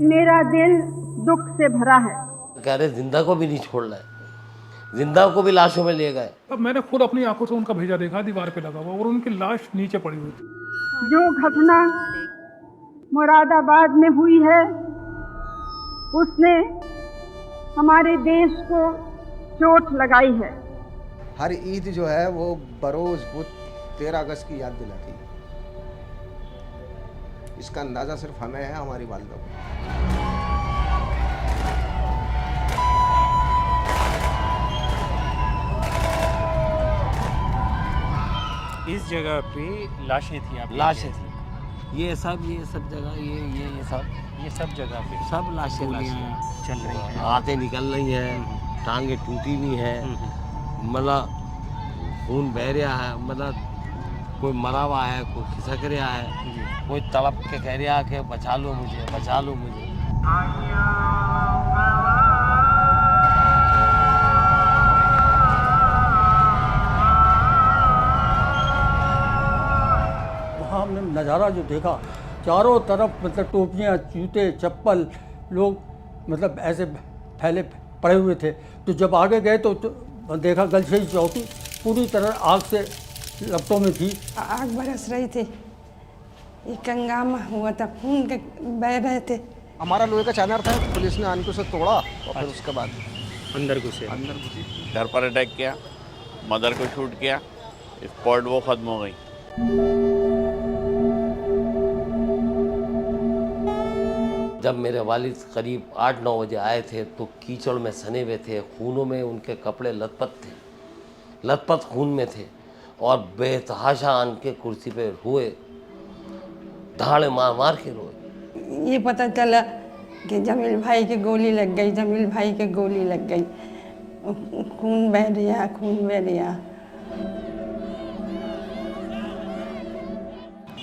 मेरा दिल दुख से भरा है। कह रहे जिंदा को भी नहीं छोड़ रहे, जिंदा को भी लाशों में ले गए। अब मैंने खुद अपनी आंखों से उनका भेजा देखा, दीवार पे लगा हुआ, और उनकी लाश नीचे पड़ी हुई थी। जो घटना मुरादाबाद में हुई है उसने हमारे देश को चोट लगाई है। हर ईद जो है वो बरोज बुत 13 अगस्त की याद दिलाती है। इसका अंदाज़ा सिर्फ हमें है, हमारी वालिदा को। इस जगह पे लाशें थी, आप लाशें थी, ये सब जगह, ये सब जगह पे सब लाशें गोलियां चल रही हैं, आते निकल रही हैं, टांगे टूटी हुई हैं, मतलब खून बह रहा है, मतलब कोई मरा हुआ है, कोई खिसक रहा है, कोई तड़प के कह रहा है कि बचा लो मुझे, बचा लो मुझे। वहाँ हमने नज़ारा जो देखा, चारों तरफ मतलब टोपियाँ, जूते, चप्पल, लोग मतलब ऐसे फैले पड़े हुए थे। तो जब आगे गए तो देखा गलशेई चौकी पूरी तरह आग से लपटों में थी। आग बरस रही थी, एक हंगामा हुआ था, खून के बह रहे थे। हमारा लोहे का चैनल था, पुलिस ने आन के उसे तोड़ा और फिर उसके बाद अंदर घुसे। घर पर अटैक किया, मदर को शूट किया, स्पॉट वो ख़त्म हो गई। जब मेरे वालिद करीब 8-9 बजे आए थे तो कीचड़ में सने हुए थे, खूनों में उनके कपड़े लथपथ खून में थे, और बेतहाशा आन के कुर्सी पे रोए, दहाड़े मार मार के रोए। ये पता चला कि जमील भाई की गोली लग गई, जमील भाई की गोली लग गई, खून बह रहा, खून बह रहा।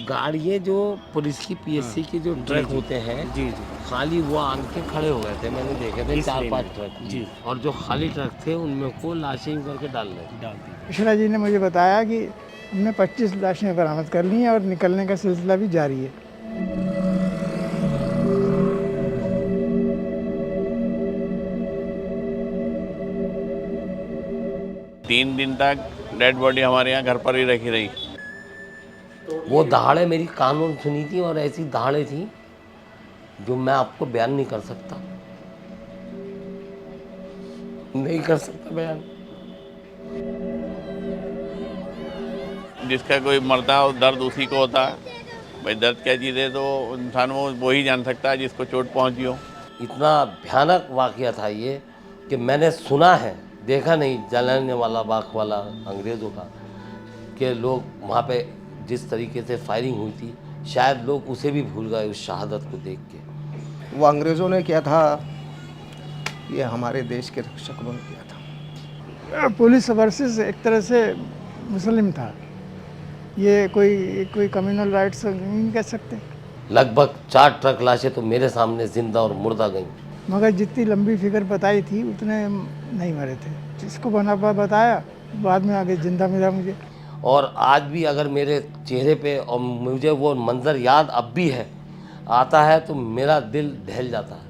गाड़ियाँ जो पुलिस की पीएससी की जो ट्रक होते हैं, जी, खाली वो आन के खड़े हो गए थे, मैंने देखे थे 4-5 ट्रक जी, और जो खाली ट्रक थे उनमें को लाशें करके डाल रहे। कृष्णा जी ने मुझे बताया कि हमने 25 लाशें बरामद कर ली हैं और निकलने का सिलसिला भी जारी है। तीन दिन तक डेड बॉडी हमारे यहाँ घर पर ही रखी रही। वो दहाड़े मेरी कानून सुनी थी, और ऐसी दहाड़े थी जो मैं आपको बयान नहीं कर सकता, नहीं कर सकता बयान। जिसका कोई मरता है दर्द उसी को होता है। भाई दर्द क्या चीज़ है तो इंसान वो ही जान सकता है जिसको चोट पहुंची हो। इतना भयानक वाक़या था ये कि मैंने सुना है, देखा नहीं, जलाने वाला बाग वाला अंग्रेज़ों का, कि लोग वहाँ पे जिस तरीके से फायरिंग हुई थी, शायद लोग उसे भी भूल गए उस शहादत को देख के। वो अंग्रेज़ों ने किया था, ये हमारे देश के रक्षकों ने किया था। पुलिस वर्सेस एक तरह से मुस्लिम था, ये कोई कम्युनल राइट्स नहीं कह सकते। लगभग 4 ट्रक लाशें तो मेरे सामने जिंदा और मुर्दा गईं। मगर जितनी लंबी फिगर बताई थी उतने नहीं मरे थे। जिसको बना बताया बाद में आगे जिंदा मिला मुझे। और आज भी अगर मेरे चेहरे पे और मुझे वो मंज़र याद अब भी है, आता है तो मेरा दिल दहल जाता है।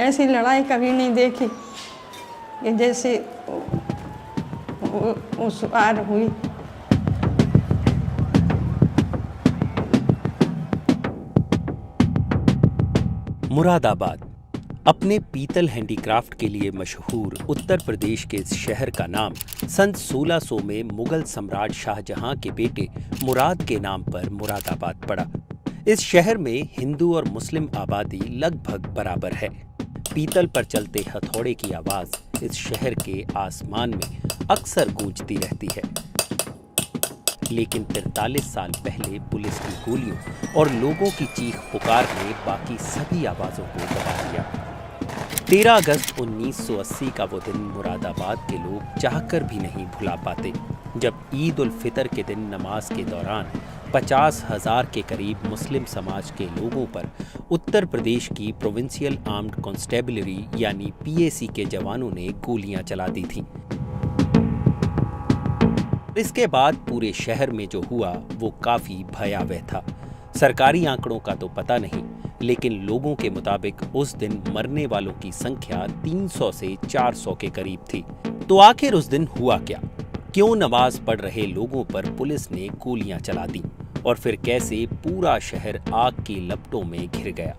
ऐसी लड़ाई कभी नहीं देखी कि जैसे उस बार हुई। मुरादाबाद अपने पीतल हैंडीक्राफ्ट के लिए मशहूर उत्तर प्रदेश के इस शहर का नाम सन 1600 में मुगल सम्राट शाहजहां के बेटे मुराद के नाम पर मुरादाबाद पड़ा। इस शहर में हिंदू और मुस्लिम आबादी लगभग बराबर है। पीतल पर चलते हथौड़े की आवाज इस शहर के आसमान में अक्सर गूंजती रहती है। लेकिन 43 साल पहले पुलिस की गोलियों और लोगों की चीख पुकार ने बाकी सभी आवाजों को दबा दिया। 13 अगस्त 1980 का वो दिन मुरादाबाद के लोग चाहकर भी नहीं भुला पाते, जब ईद उल फितर के दिन नमाज के दौरान 50,000 के करीब मुस्लिम समाज के लोगों पर उत्तर प्रदेश की प्रोविंशियल आर्म्ड कांस्टेबलरी यानी पीएसी के जवानों ने गोलियां चला दी थीं। इसके बाद पूरे शहर में जो हुआ वो काफी भयावह था। सरकारी आंकड़ों का तो पता नहीं, लेकिन लोगों के मुताबिक उस दिन मरने वालों की संख्या 300 से 400 के करीब थी। तो आखिर उस दिन हुआ क्या? क्यों नमाज पढ़ रहे लोगों पर पुलिस ने गोलियां चला दी और फिर कैसे पूरा शहर आग की लपटों में घिर गया?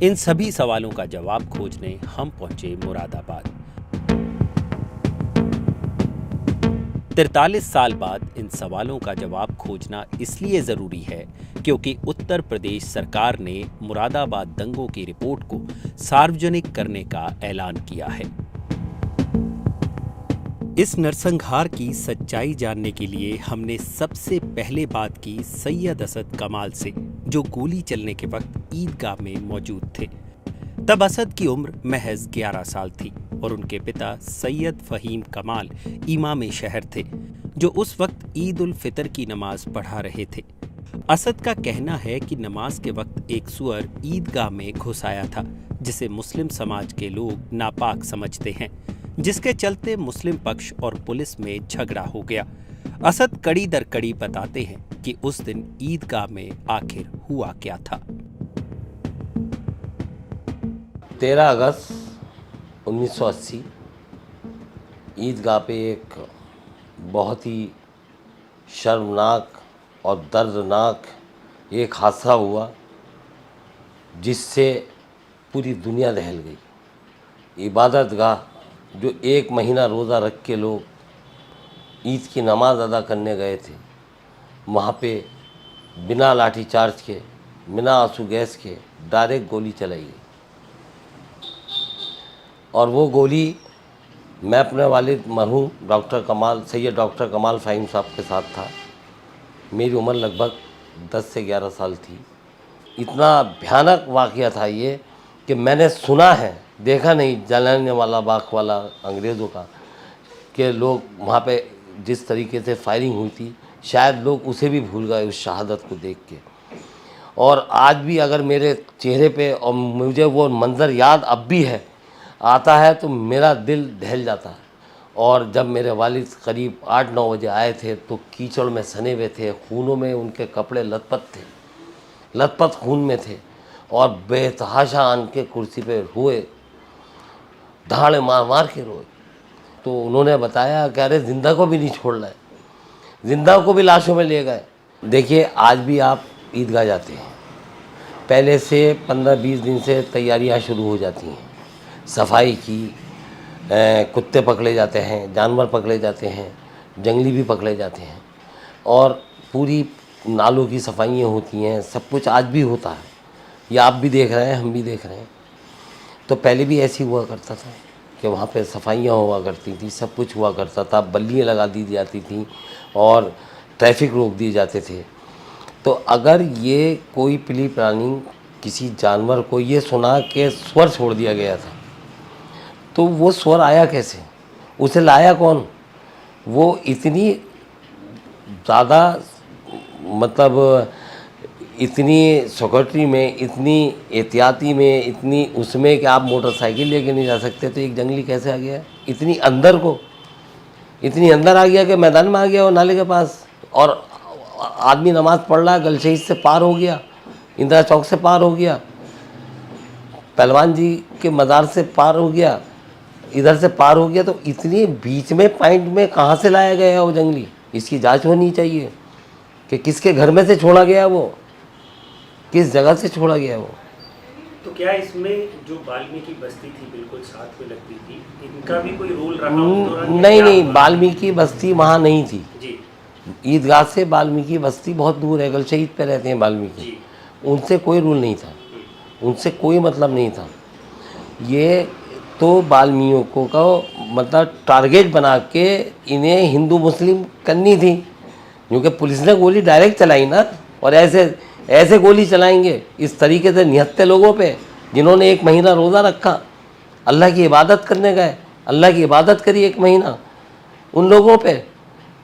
इन सभी सवालों का जवाब खोजने हम पहुंचे मुरादाबाद। 43 साल बाद इन सवालों का जवाब खोजना इसलिए जरूरी है क्योंकि उत्तर प्रदेश सरकार ने मुरादाबाद दंगों की रिपोर्ट को सार्वजनिक करने का ऐलान किया है। इस नरसंहार की सच्चाई जानने के लिए हमने सबसे पहले बात की सैयद असद कमाल से, जो गोली चलने के वक्त ईदगाह में मौजूद थे। तब असद की उम्र महज 11 साल थी और उनके पिता सैयद फहीम कमाल इमाम शहर थे, जो उस वक्त ईद उल फितर की नमाज पढ़ा रहे थे। असद का कहना है कि नमाज के वक्त एक सुअर ईदगाह में घुस आया था, जिसे मुस्लिम समाज के लोग नापाक समझते हैं, जिसके चलते मुस्लिम पक्ष और पुलिस में झगड़ा हो गया। असद कड़ी दर कड़ी बताते हैं कि उस दिन ईदगाह में आखिर हुआ क्या था। 13 अगस्त 1980 ईदगाह पे एक बहुत ही शर्मनाक और दर्दनाक एक हादसा हुआ, जिससे पूरी दुनिया दहल गई। इबादत गाह जो 1 महीना रोज़ा रख के लोग ईद की नमाज अदा करने गए थे, वहाँ पे बिना लाठी चार्ज के, बिना आंसू गैस के डायरेक्ट गोली चलाई गई। और वो गोली मैं अपने वालिद मरहूम सैयद डॉक्टर कमाल फ़हीम साहब के साथ था। मेरी उम्र लगभग 10 से 11 साल थी। इतना भयानक वाक़या था ये कि मैंने सुना है, देखा नहीं, जलाने वाला बाग वाला अंग्रेज़ों का, कि लोग वहाँ पे जिस तरीके से फायरिंग हुई थी, शायद लोग उसे भी भूल गए उस शहादत को देख के। और आज भी अगर मेरे चेहरे पे और मुझे वो मंज़र याद अब भी है, आता है तो मेरा दिल दहल जाता है। और जब मेरे वालिद करीब 8-9 बजे आए थे तो कीचड़ में सने हुए थे, खूनों में उनके कपड़े लथपथ खून में थे, और बेतहाशा आन के कुर्सी पे रोए, दहाड़े मार मार के रोए। तो उन्होंने बताया कि अरे जिंदा को भी नहीं छोड़ रहे, जिंदा को भी लाशों में ले गए। देखिए, आज भी आप ईदगाह जाते हैं, पहले से 15-20 दिन से तैयारियां शुरू हो जाती हैं, सफाई की, कुत्ते पकड़े जाते हैं, जानवर पकड़े जाते हैं, जंगली भी पकड़े जाते हैं, और पूरी नालों की सफाइयाँ होती हैं, सब कुछ आज भी होता है। ये आप भी देख रहे हैं, हम भी देख रहे हैं। तो पहले भी ऐसी हुआ करता था कि वहाँ पे सफाइयाँ हुआ करती थी, सब कुछ हुआ करता था, बल्लियाँ लगा दी जाती थी और ट्रैफिक रोक दिए जाते थे। तो अगर ये कोई प्री प्लानिंग किसी जानवर को ये सुना कि स्वर छोड़ दिया गया था, तो वो स्वर आया कैसे, उसे लाया कौन? वो इतनी ज़्यादा, मतलब इतनी सिक्योरिटी में, इतनी एहतियाती में, इतनी उसमें कि आप मोटरसाइकिल लेके नहीं जा सकते। तो एक जंगली कैसे आ गया इतनी अंदर आ गया कि मैदान में आ गया, वो नाले के पास, और आदमी नमाज पढ़ रहा है, गलशहीद से पार हो गया, इंदिरा चौक से पार हो गया, पहलवान जी के मज़ार से पार हो गया, इधर से पार हो गया। तो इतनी बीच में पॉइंट में कहाँ से लाया गया वो जंगली? इसकी जांच होनी चाहिए कि किसके घर में से छोड़ा गया, वो किस जगह से छोड़ा गया वो। तो क्या इसमें जो वाल्मीकि बस्ती थी बिल्कुल साथ में लगती थी, इनका भी कोई रोल रहा उस दौरान? नहीं, वाल्मीकि बस्ती वहाँ नहीं थी जी। ईदगाह से वाल्मीकि बस्ती बहुत दूर है, गलशहीद पे रहते हैं वाल्मीकि, उनसे कोई रूल नहीं था, उनसे कोई मतलब नहीं था। ये तो वाल्मीकियों को मतलब टारगेट बना के इन्हें हिंदू मुस्लिम करनी थी, क्योंकि पुलिस ने गोली डायरेक्ट चलाई ना, और ऐसे गोली चलाएंगे इस तरीके से निहत्ते लोगों पे, जिन्होंने 1 महीना रोज़ा रखा, अल्लाह की इबादत करने गए, अल्लाह की इबादत करी 1 महीना, उन लोगों पे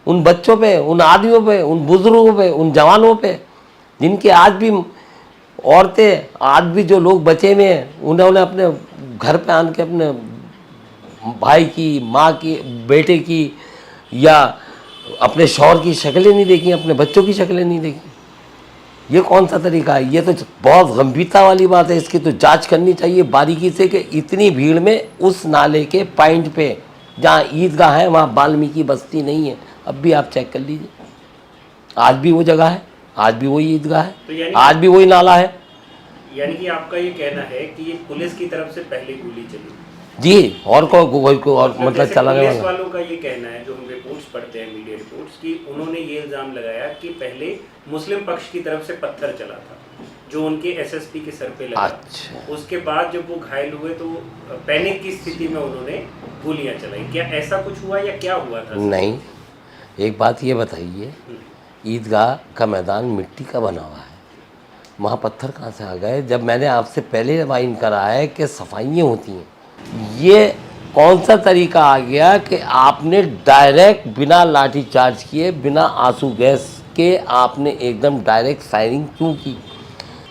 उन बच्चों पे, उन आदमियों पे, उन बुजुर्गों पे, उन जवानों पे, जिनके आज भी औरतें, आज भी जो लोग बचे हुए हैं, उन्होंने अपने घर पे आन के अपने भाई की, माँ की, बेटे की या अपने शौहर की शक्लें नहीं देखी, अपने बच्चों की शक्लें नहीं देखी। ये कौन सा तरीका है? ये तो बहुत गंभीरता वाली बात है। इसकी तो जांच करनी चाहिए बारीकी से कि इतनी भीड़ में उस नाले के पॉइंट पे जहाँ ईदगाह है वहाँ वाल्मीकि बस्ती नहीं है। अब भी आप चेक कर लीजिए, आज भी वो जगह है, आज भी वही ईदगाह है, तो आज भी वही नाला है। यानी कि आपका ये कहना है कि ये पुलिस की तरफ से पहले गोली चली जी, और को और मतलब चला गया। पुलिस वालों का ये कहना है, जो हम रिपोर्ट्स पढ़ते हैं, मीडिया रिपोर्ट्स, कि उन्होंने ये इल्जाम लगाया कि पहले मुस्लिम पक्ष की तरफ से पत्थर चला था जो उनके एसएसपी के सर पे लगा। अच्छा। उसके बाद जब वो घायल हुए तो पैनिक की स्थिति में उन्होंने गोलियां चलाई। क्या ऐसा कुछ हुआ या क्या हुआ था? नहीं, एक बात ये बताइए, ईदगाह का मैदान मिट्टी का बना हुआ है, वहाँ पत्थर कहाँ से आ गए? जब मैंने आपसे पहले वाइन करा है कि सफाइयाँ होती हैं, ये कौन सा तरीका आ गया कि आपने डायरेक्ट बिना लाठी चार्ज किए, बिना आंसू गैस के आपने एकदम डायरेक्ट फायरिंग क्यों की?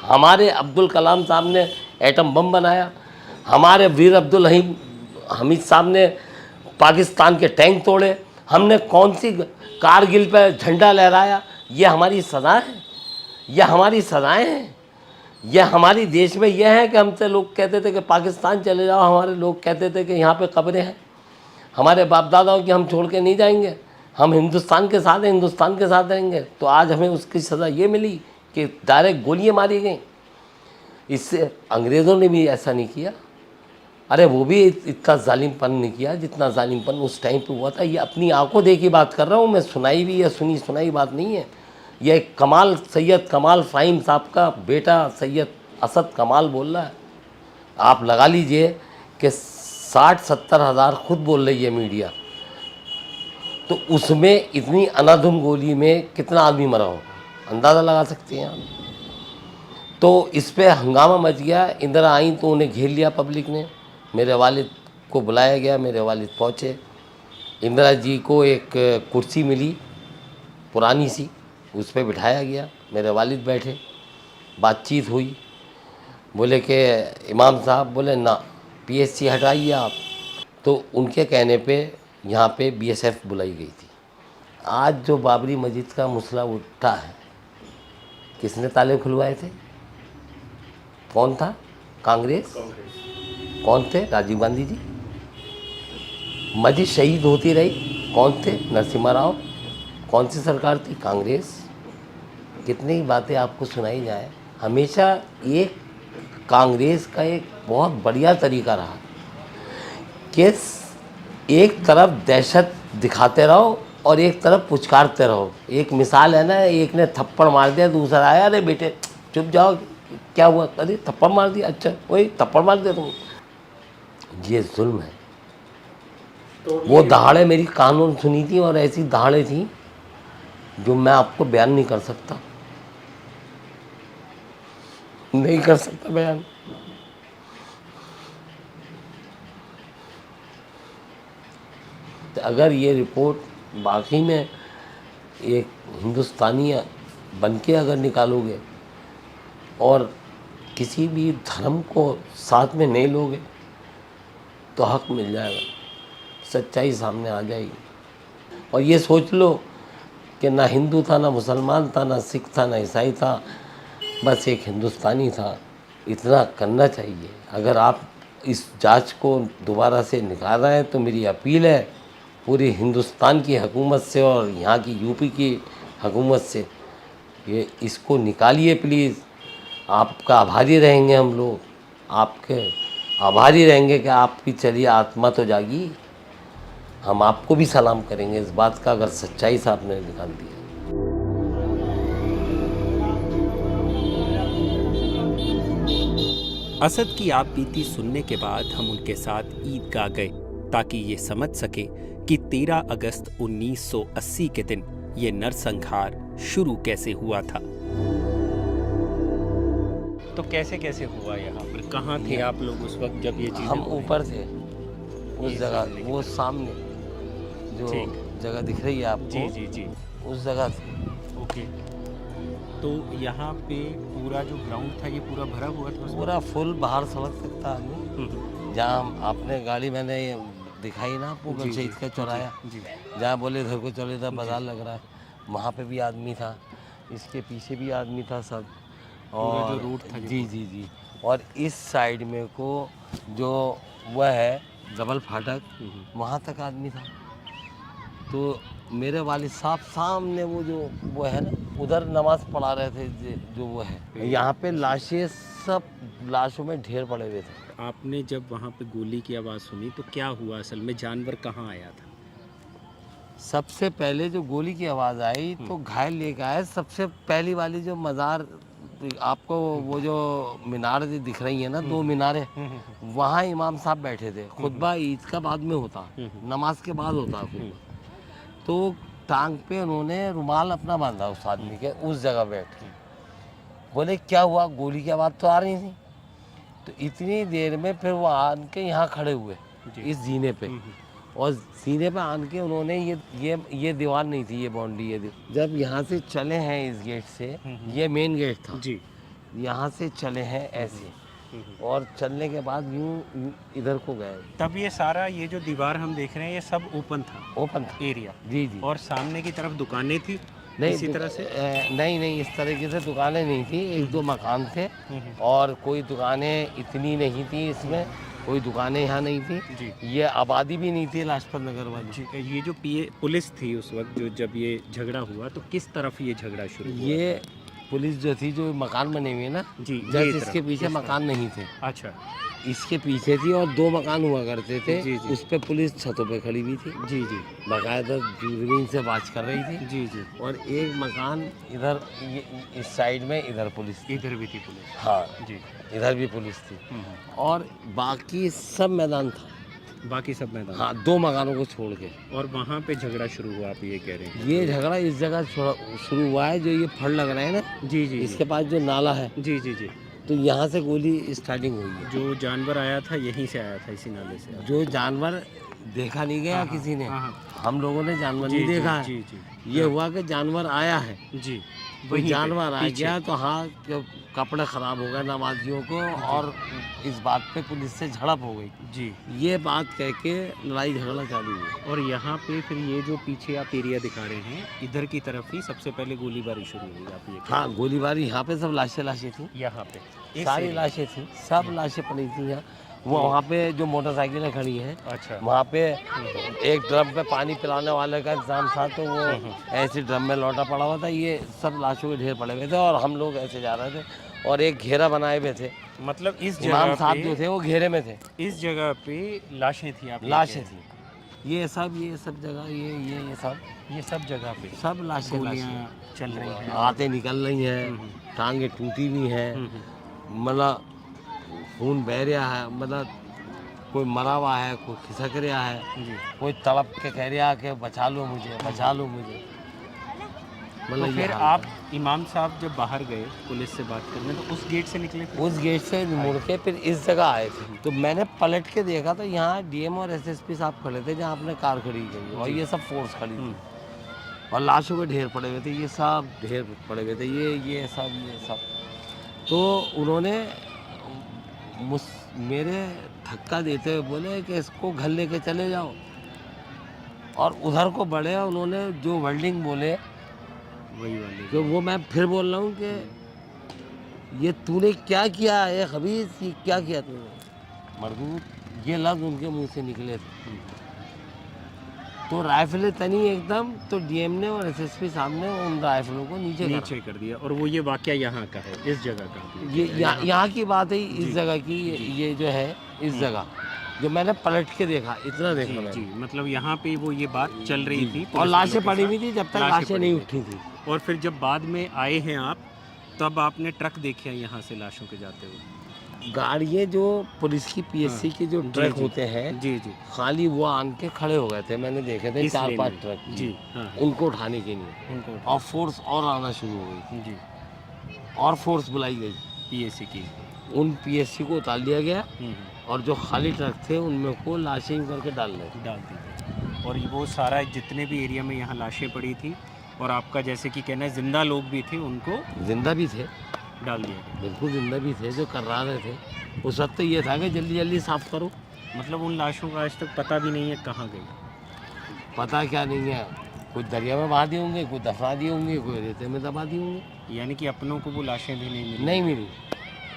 हमारे अब्दुल कलाम साहब ने एटम बम बनाया, हमारे वीर अब्दुल हमीद साहब ने पाकिस्तान के टैंक तोड़े, हमने कौन सी कारगिल पर झंडा लहराया? ये हमारी सज़ा है, ये हमारी सज़ाएँ हैं। यह हमारी देश में यह है कि हमसे लोग कहते थे कि पाकिस्तान चले जाओ, हमारे लोग कहते थे कि यहाँ पे कब्रें हैं, हमारे बाप दादाओं की हम छोड़ के नहीं जाएंगे, हम हिंदुस्तान के साथ हैं, हिंदुस्तान के साथ रहेंगे। तो आज हमें उसकी सज़ा ये मिली कि डायरेक्ट गोलियाँ मारी गई। इससे अंग्रेज़ों ने भी ऐसा नहीं किया, अरे वो भी इतना जालिमपन नहीं किया जितना जालिमपन उस टाइम पे हुआ था। ये अपनी आंखों देखी बात कर रहा हूँ मैं, सुनाई भी या सुनी सुनाई बात नहीं है। यह कमाल, सैयद कमाल फ़हीम साहब का बेटा सैयद असद कमाल बोल रहा है। आप लगा लीजिए कि 60-70 हज़ार खुद बोल रही है मीडिया, तो उसमें इतनी अनाधुन गोली में कितना आदमी मरा होगा, अंदाज़ा लगा सकते हैं आप। तो इस पर हंगामा मच गया। इंदिरा आई तो उन्हें घेर लिया पब्लिक ने, मेरे वालिद को बुलाया गया, मेरे वालिद पहुँचे। इंदिरा जी को एक कुर्सी मिली पुरानी सी, उस पर बिठाया गया, मेरे वालिद बैठे, बातचीत हुई। बोले कि इमाम साहब, बोले ना पीएससी हटाइए आप। तो उनके कहने पे यहाँ पे बीएसएफ बुलाई गई थी। आज जो बाबरी मस्जिद का मसला उठा है, किसने ताले खुलवाए थे? कौन था? कांग्रेस। कौन थे? राजीव गांधी जी। मस्जिद शहीद होती रही, कौन थे? नरसिम्हा राव। कौन सी सरकार थी? कांग्रेस। कितनी ही बातें आपको सुनाई जाए, हमेशा एक कांग्रेस का एक बहुत बढ़िया तरीका रहा कि एक तरफ दहशत दिखाते रहो और एक तरफ पुचकारते रहो। एक मिसाल है ना, एक ने थप्पड़ मार दिया, दूसरा आया, अरे बेटे चुप जाओ, क्या हुआ? अरे थप्पड़ मार दिया, अच्छा वही थप्पड़ मार दिया तुम। ये जुल्म है। तो वो दहाड़े मेरी कानून सुनी थी और ऐसी दहाड़े थी जो मैं आपको बयान नहीं कर सकता, नहीं कर सकता बयान। तो अगर ये रिपोर्ट बाकी में एक हिंदुस्तानी बन के अगर निकालोगे और किसी भी धर्म को साथ में नहीं लोगे तो हक मिल जाएगा, सच्चाई सामने आ जाएगी। और ये सोच लो कि ना हिंदू था, ना मुसलमान था, ना सिख था, ना ईसाई था, बस एक हिंदुस्तानी था। इतना करना चाहिए। अगर आप इस जांच को दोबारा से निकाल रहे हैं तो मेरी अपील है पूरी हिंदुस्तान की हुकूमत से और यहाँ की यूपी की हुकूमत से, ये इसको निकालिए प्लीज़। आपका आभारी रहेंगे हम लोग, आपके आभारी रहेंगे कि आपकी चलिए आत्मा तो जागी। हम आपको भी सलाम करेंगे इस बात का अगर सच्चाई से आपने निकाल दिया। असद की आप बीती सुनने के बाद हम उनके साथ ईदगाह गए ताकि ये समझ सके कि 13 अगस्त 1980 के दिन ये नरसंहार शुरू कैसे हुआ था। तो कैसे कैसे हुआ यहाँ पर? कहाँ थे आप लोग उस वक्त जब ये चीज़ें? हम ऊपर थे उस जगह, वो सामने जो जगह दिख रही है आपको, जी जी जी। उस जगह थी। ओके, तो यहाँ पे पूरा जो ग्राउंड था ये पूरा भरा हुआ था? पूरा फुल बाहर सड़क तक था आदमी। जहाँ आपने गाड़ी मैंने दिखाई ना आपको गलशहीद का चौराया, जहाँ बोले इधर को चलो, इधर बाजार लग रहा है, वहाँ पे भी आदमी था, इसके पीछे भी आदमी था सब। और जो रोड था, जी जी जी, और इस साइड में को जो वह है डबल फाटक, वहाँ तक आदमी था। तो मेरे वालिद साहब सामने वो है ना, उधर नमाज पढ़ा रहे थे जो वो है। यहाँ पे लाशें, सब लाशों में ढेर पड़े हुए थे। आपने जब वहाँ पे गोली की आवाज़ सुनी तो क्या हुआ असल में, जानवर कहाँ आया था? सबसे पहले जो गोली की आवाज़ आई तो घायल लेके आए। सबसे पहली वाली जो मज़ार आपको वो जो मीनार दिख रही है ना, 2 मीनारें, वहाँ इमाम साहब बैठे थे। खुतबा ईद का बाद में होता, नमाज के बाद होता खुतबा। तो टांग पे उन्होंने रुमाल अपना बांधा उस आदमी के, उस जगह बैठ के। बोले क्या हुआ, गोली की आवाज़ तो आ रही थी। तो इतनी देर में फिर वो आन के यहाँ खड़े हुए इस जीने पे, और सीने पे आन के उन्होंने ये दीवार नहीं थी, ये बाउंड्री, जब यहाँ से चले हैं इस गेट से, ये मेन गेट था जी, यहाँ से चले हैं ऐसे, और चलने के बाद यूँ इधर को गए। तब ये सारा ये जो दीवार हम देख रहे हैं ये सब ओपन था एरिया? जी जी। और सामने की तरफ दुकानें थी नहीं, इसी तरह से? नहीं, इस तरीके से दुकानें नहीं थी, 1-2 मकान थे, और कोई दुकानें इतनी नहीं थी, इसमें कोई दुकानें यहाँ नहीं थी। ये आबादी भी नहीं थी लाजपत नगर वाली। ये जो पुलिस थी उस वक्त जब ये झगड़ा हुआ, तो किस तरफ ये झगड़ा शुरू हुआ? ये पुलिस जो थी, जो मकान बने हुए ना जी, जस्ट इसके पीछे मकान नहीं थे। अच्छा, इसके पीछे थी, और 2 मकान हुआ करते थे जी, उस पे पुलिस छतों पे खड़ी हुई थी जी जी, बाकायदा दूरबीन से बात कर रही थी जी जी। और एक मकान इधर इस साइड में, इधर पुलिस थी, इधर भी थी पुलिस, हाँ जी, इधर भी पुलिस थी, और बाकी सब मैदान था, बाकी सब मैदान, हाँ, 2 मकानों को छोड़ के। और वहाँ पे झगड़ा शुरू हुआ, आप ये कह रहे हैं? ये झगड़ा इस जगह शुरू हुआ है, जो ये फड़ लग रहा है ना जी जी, इसके पास जो नाला है जी जी जी, तो यहाँ से गोली स्टार्टिंग हुई है। जो जानवर आया था यहीं से आया था, इसी नाले से? जो जानवर देखा नहीं गया किसी ने, हम लोगों ने जानवर नहीं देखा है। जी जी, ये हुआ कि जानवर आया है जी, कोई जानवर आ गया तो हाँ, कपड़े ख़राब हो गए नमाजियों को, और इस बात पे पुलिस से झड़प हो गई जी, ये बात कह के लड़ाई झगड़ा चालू हुई। और यहाँ पे फिर ये जो पीछे आप एरिया दिखा रहे हैं, इधर की तरफ ही सबसे पहले गोलीबारी शुरू हुई, आप ये? हाँ, गोलीबारी यहाँ पे, सब लाशें थी यहाँ पे, सारी लाशें थी, सब लाशें पड़ी थी यहाँ। वो वहाँ पे जो मोटरसाइकिलें खड़ी हैं, अच्छा, वहाँ पे एक ड्रम पे पानी पिलाने वाले का इंतजाम था, तो वो ऐसे ड्रम में लौटा पड़ा हुआ था। ये सब लाशों के ढेर पड़े हुए थे, और हम लोग ऐसे जा रहे थे, और एक घेरा बनाए हुए थे। मतलब इस इमाम जगह साहब जो थे वो घेरे में थे, इस जगह पे लाशें थी? आप लाशें थी, ये सब जगह, ये सब जगह पे सब लाशें चल रही हैं, आते निकल रही हैं, टांगे टूटी हुई हैं, मतलब खून बह रहा है, मतलब कोई मरा हुआ है, कोई खिसक रहा है, कोई तड़प के कह रहा है कि बचा लो मुझे, बचा लो मुझे। मतलब तो फिर आप इमाम साहब जब बाहर गए पुलिस से बात करने, तो उस गेट से निकले? उस गेट से मुड़ के फिर इस जगह आए थे, तो मैंने पलट के देखा तो यहाँ डीएम और एसएसपी साहब खड़े थे, जहाँ आपने कार खड़ी गई, और ये सब फोर्स खड़ी थी, और लाशों के ढेर पड़े हुए थे, ये सब ढेर पड़े हुए थे, ये सब। तो उन्होंने मेरे धक्का देते हुए बोले कि इसको घर लेके चले जाओ, और उधर को बढ़े। उन्होंने जो वर्डिंग बोले वही वाले, तो वो मैं फिर बोल रहा हूँ कि ये तूने क्या किया है खबीस, ये क्या किया तूने मरदूद, ये लफ्ज़ उनके मुंह से निकले थे। तो राइफलें तनी एकदम, तो डीएम ने और एसएसपी साहब ने उन राइफलों को नीचे कर दिया। और वो ये वाकया यहाँ का है, इस जगह का? ये यहाँ की बात है, इस जगह की, ये जो है इस जगह जो मैंने पलट के देखा, इतना देखा जी, मतलब यहाँ पे वो ये बात चल रही थी, और लाशें पड़ी हुई थी, जब तक लाशें नहीं उठी थी। और फिर जब बाद में आए हैं आप, तब आपने ट्रक देखे यहाँ से लाशों के जाते हुए? गाड़ियाँ जो पुलिस की पीएससी के जो ट्रक होते हैं जी, खाली वो आन के खड़े हो गए थे, मैंने देखे थे 4-5 ट्रक जी, उनको उठाने के लिए, और फोर्स और आना शुरू हो गई जी, और फोर्स बुलाई गई पीएससी की। उन पीएससी को उतार लिया गया, और जो खाली ट्रक थे उनमें को लाशें करके डाल दी। और वो सारा जितने भी एरिया में यहाँ लाशें पड़ी थी और आपका जैसे कि कहना है जिंदा लोग भी थे, उनको जिंदा भी थे, डाल दिया गया। बिल्कुल जिंदा भी थे जो कर्रा रहे थे। उस वक्त तो ये था कि जल्दी जल्दी साफ करो। मतलब उन लाशों का आज तक पता भी नहीं है कहाँ गई। पता क्या नहीं है, कुछ दरिया में बहा दिए होंगे, कुछ दफना दिए होंगे, कोई रेते में दबा दिए होंगे। यानी कि अपनों को वो लाशें भी नहीं मिली? नहीं मिली।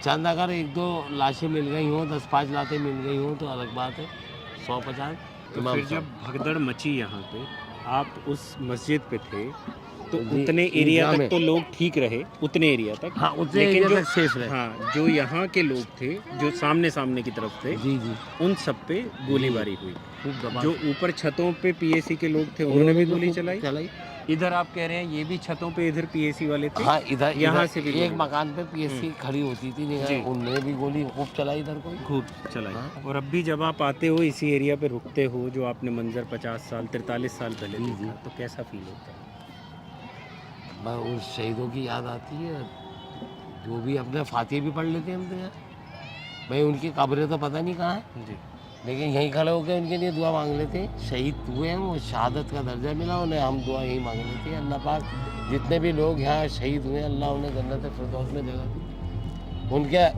चंद अगर 1-2 लाशें मिल गई हों, 10-5 लाशें मिल गई हों तो अलग बात है। 150 तो फिर जब भगदड़ मची यहाँ पे, आप उस मस्जिद पे थे तो जी, उतने एरिया ईदगाह तक में। तो लोग ठीक रहे, उतने एरिया तक। हाँ, उतने लेकिन एरिया जो तक सेफ रहे। हाँ, जो यहाँ के लोग थे जो सामने सामने की तरफ थे, जी जी, उन सब पे गोलीबारी हुई। खूब दबा। जो ऊपर छतों पे पीएसी के लोग थे उन्होंने भी गोली खूब चलाई। इधर आप कह रहे हैं ये भी छतों पे इधर पीएसी वाले थे? हाँ, इधर यहाँ से भी एक गोली। मकान पे पीएससी खड़ी होती थी, जी। उनने भी गोली खूब चलाई इधर को। खूब चलाई। हाँ। और अब भी जब आप आते हो इसी एरिया पे रुकते हो, जो आपने मंजर 50 साल 43 साल पहले जी, देखा, तो कैसा फील होता है? बस उस शहीदों की याद आती है, जो भी अपने फातिहा भी पढ़ लेते हैं हम तो यार। भाई उनकी कब्रें तो पता नहीं कहाँ है जी। लेकिन यहीं खड़े होकर उनके लिए दुआ मांग लेते हैं। शहीद हुए हैं, वो शहादत का दर्जा मिला उन्हें, हम दुआ यहीं मांग लेते हैं। अल्लाह पाक जितने भी लोग यहाँ शहीद हुए हैं, अल्लाह उन्हें जन्नत फिरदौस में जगह दी,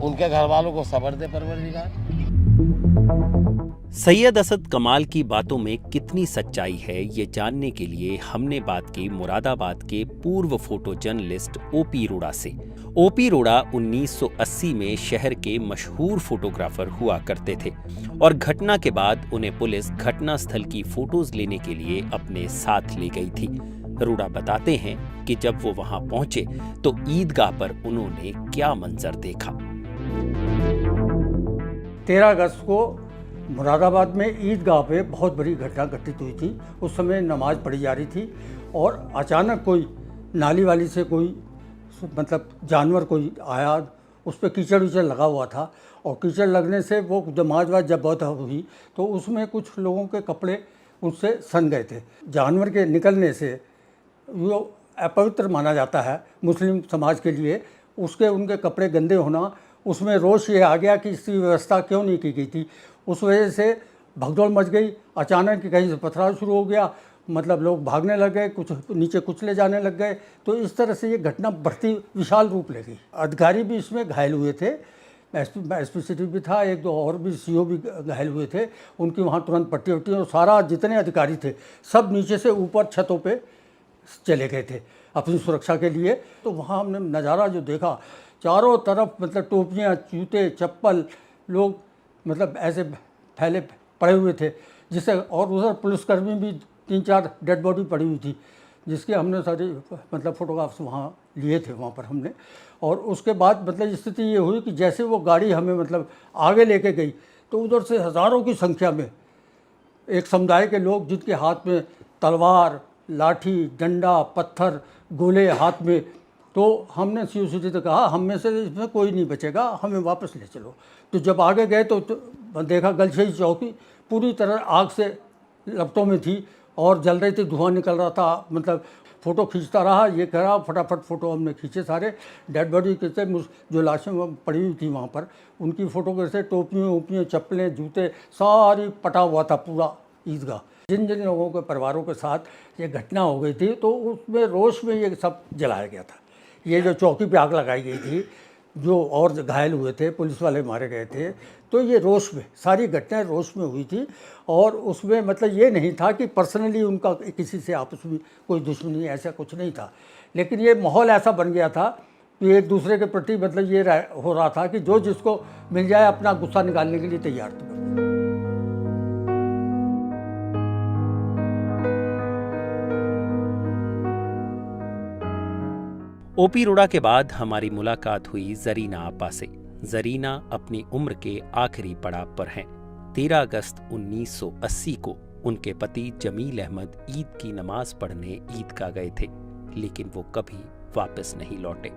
उनके घर वालों को सब्र दे परवरदिगार। सैयद असद कमाल की बातों में कितनी सच्चाई है, ये जानने के लिए हमने बात की मुरादाबाद के पूर्व फोटो जर्नलिस्ट ओपी रोड़ा से। ओपी रोड़ा 1980 में शहर के मशहूर फोटोग्राफर हुआ करते थे और घटना के बाद उन्हें पुलिस घटना स्थल की फोटोज लेने के लिए अपने साथ ले गई थी। रोड़ा बताते हैं कि जब वो वहां पहुंचे तो ईदगाह पर उन्होंने क्या मंजर देखा। 13 अगस्त को मुरादाबाद में ईदगाह पे बहुत बड़ी घटना घटित हुई थी। उस समय नमाज पढ़ी जा रही थी और अचानक कोई नाली वाली से कोई मतलब जानवर कोई आया, उस पर कीचड़ विचड़ लगा हुआ था और कीचड़ लगने से वो नमाज वाज जब बहुत हुई तो उसमें कुछ लोगों के कपड़े उससे सन गए थे। जानवर के निकलने से वो अपवित्र माना जाता है मुस्लिम समाज के लिए, उसके उनके कपड़े गंदे होना, उसमें रोष ये आ गया कि इसकी व्यवस्था क्यों नहीं की गई थी। उस वजह से भगदौड़ मच गई। अचानक कहीं से पथराव शुरू हो गया, मतलब लोग भागने लग गए, कुछ नीचे कुचले जाने लग गए। तो इस तरह से ये घटना बढ़ती विशाल रूप ले गई। अधिकारी भी इसमें घायल हुए थे, एसपी सिटी भी था, 1-2 और भी सीओ भी घायल हुए थे। उनकी वहाँ तुरंत पट्टी वट्टी और सारा जितने अधिकारी थे सब नीचे से ऊपर छतों पे चले गए थे अपनी सुरक्षा के लिए। तो वहाँ हमने नज़ारा जो देखा, चारों तरफ मतलब टोपियाँ, जूते, चप्पल, लोग मतलब ऐसे फैले पड़े हुए थे जिससे, और उधर पुलिसकर्मी भी 3-4 डेड बॉडी पड़ी हुई थी जिसके हमने सारी मतलब फ़ोटोग्राफ्स वहाँ लिए थे वहाँ पर हमने। और उसके बाद मतलब स्थिति ये हुई कि जैसे वो गाड़ी हमें मतलब आगे लेके गई तो उधर से हज़ारों की संख्या में एक समुदाय के लोग जिनके हाथ में तलवार, लाठी, डंडा, पत्थर, गोले हाथ में, तो हमने सीओ सिटी से कहा हम में से इसमें कोई नहीं बचेगा, हमें वापस ले चलो। तो जब आगे गए तो देखा गलशेई चौकी पूरी तरह आग से लपटों में थी और जल रही थी, धुआं निकल रहा था। मतलब फ़ोटो खींचता रहा, ये कह रहा, फटाफट फ़ोटो हमने खींचे सारे। डेड बॉडी के से जो लाशें पड़ी हुई थी वहाँ पर, उनकी फ़ोटो कैसे, टोपियाँ वोपियाँ, चप्पलें, जूते सारी पटा हुआ था पूरा ईदगाह। जिन जिन लोगों के परिवारों के साथ ये घटना हो गई थी तो उसमें रोष में ये सब जलाया गया था। ये जो चौकी पे आग लगाई गई थी, जो और घायल हुए थे, पुलिस वाले मारे गए थे, तो ये रोष में, सारी घटनाएं रोष में हुई थी। और उसमें मतलब ये नहीं था कि पर्सनली उनका किसी से आपस में कोई दुश्मनी, ऐसा कुछ नहीं था। लेकिन ये माहौल ऐसा बन गया था कि एक दूसरे के प्रति मतलब ये हो रहा था कि जो जिसको मिल जाए अपना गुस्सा निकालने के लिए तैयार था। ओपी रोड़ा के बाद हमारी मुलाकात हुई जरीना आपा से। जरीना अपनी उम्र के आखिरी पड़ाव पर हैं। 13 अगस्त 1980 को उनके पति जमील अहमद ईद की नमाज पढ़ने ईदगाह गए थे, लेकिन वो कभी वापस नहीं लौटे।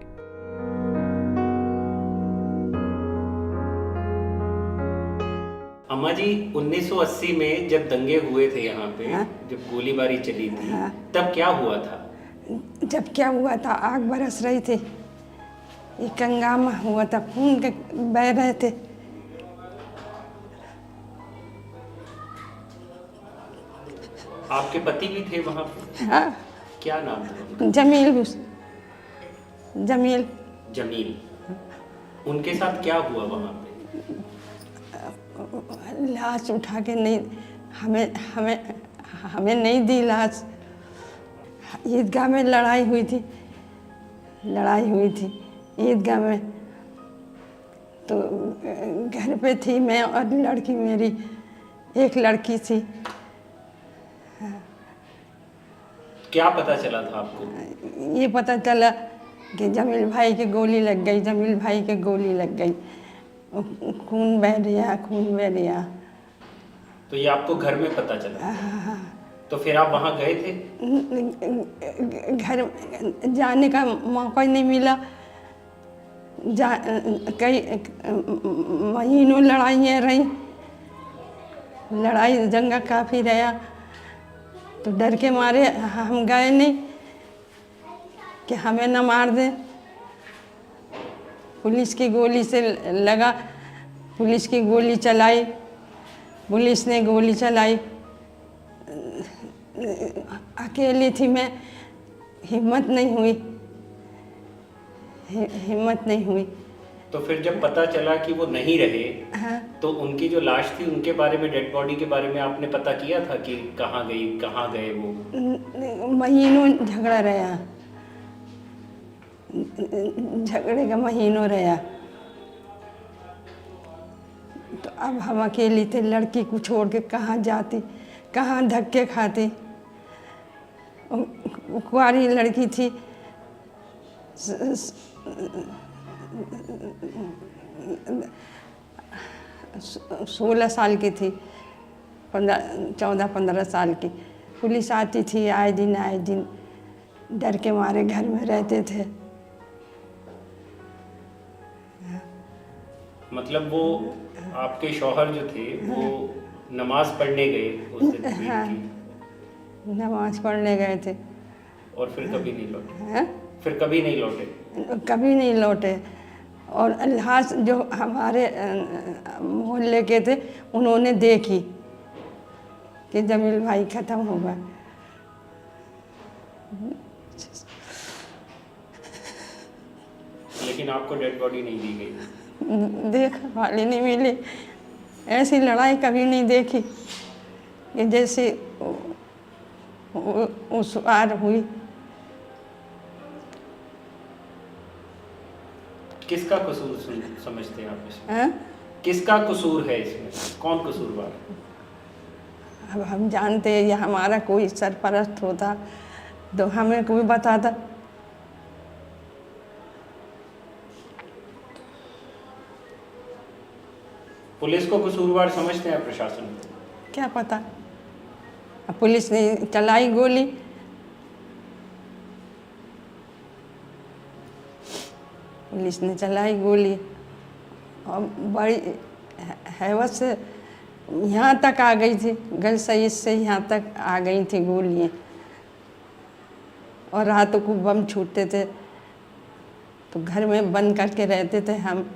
अम्मा जी, 1980 में जब दंगे हुए थे यहाँ पे, हाँ? जब गोलीबारी चली थी, हाँ? तब क्या हुआ था? जब क्या हुआ था, आग बरस रही थी, एक हंगामा हुआ था, खून के बह रहे थे। आपके पति भी थे वहाँ पे? हाँ, क्या नाम था उनका? जमील। जमील। उनके साथ क्या हुआ वहाँ पे? लाश उठा के नहीं, हमें नहीं दी लाश। ईदगाह में लड़ाई हुई थी ईदगाह में। तो घर पे थी मैं और लड़की मेरी, एक लड़की थी। क्या पता चला था आपको? ये पता चला कि जमील भाई की गोली लग गई, खून बह रहा। तो ये आपको घर में पता चला? तो फिर आप वहाँ गए थे? घर जाने का मौका ही नहीं मिला। कई महीनों लड़ाइयाँ रही, लड़ाई जंगा काफ़ी रहा। तो डर के मारे हम गए नहीं कि हमें न मार दें। पुलिस की गोली से लगा, पुलिस की गोली चलाई, पुलिस ने गोली चलाई। अकेली थी मैं, हिम्मत नहीं हुई। तो फिर जब पता चला कि वो नहीं रहे, हाँ, तो उनकी जो लाश थी उनके बारे में, डेड बॉडी के बारे में आपने पता किया था कि कहाँ गए वो? महीनों झगड़ा रहा, झगड़े का महीनों रहा। तो अब हम अकेली थे, लड़की को छोड़ के कहाँ जाती, कहाँ धक्के खाती। कुंवारी लड़की थी, 16 साल की थी, 14-15 साल की। पुलिस आती थी आए दिन, डर के मारे घर में रहते थे। मतलब वो आपके शौहर जो थे वो नमाज पढ़ने गए उस दिन ईद हाँ, की? नमाज पढ़ने गए थे। और फिर कभी नहीं लौटे? हाँ? फिर कभी नहीं लौटे? कभी नहीं लौटे। और लाश जो हमारे मोहल्ले के थे उन्होंने देखी कि जमील भाई ख़त्म हो गए। लेकिन आपको डेड बॉडी नहीं दी गई? देख वाली नहीं मिली। ऐसी लड़ाई कभी नहीं देखी कि जैसे उस बार हुई। किसका कसूर समझते हैं आप इसमें? हाँ? किसका कसूर है इसमें? कौन कसूरवार? अब हम जानते हैं, या हमारा कोई सरपरस्त होता तो हमें कोई बताता। पुलिस को कसूरवार समझते हैं प्रशासन? क्या पता। अब पुलिस ने चलाई गोली, और बड़ी हैवत से यहाँ तक आ गई थी, गल सईद से यहाँ तक आ गई थी गोलियाँ। और रातों को बम छूटते थे तो घर में बंद करके रहते थे हम।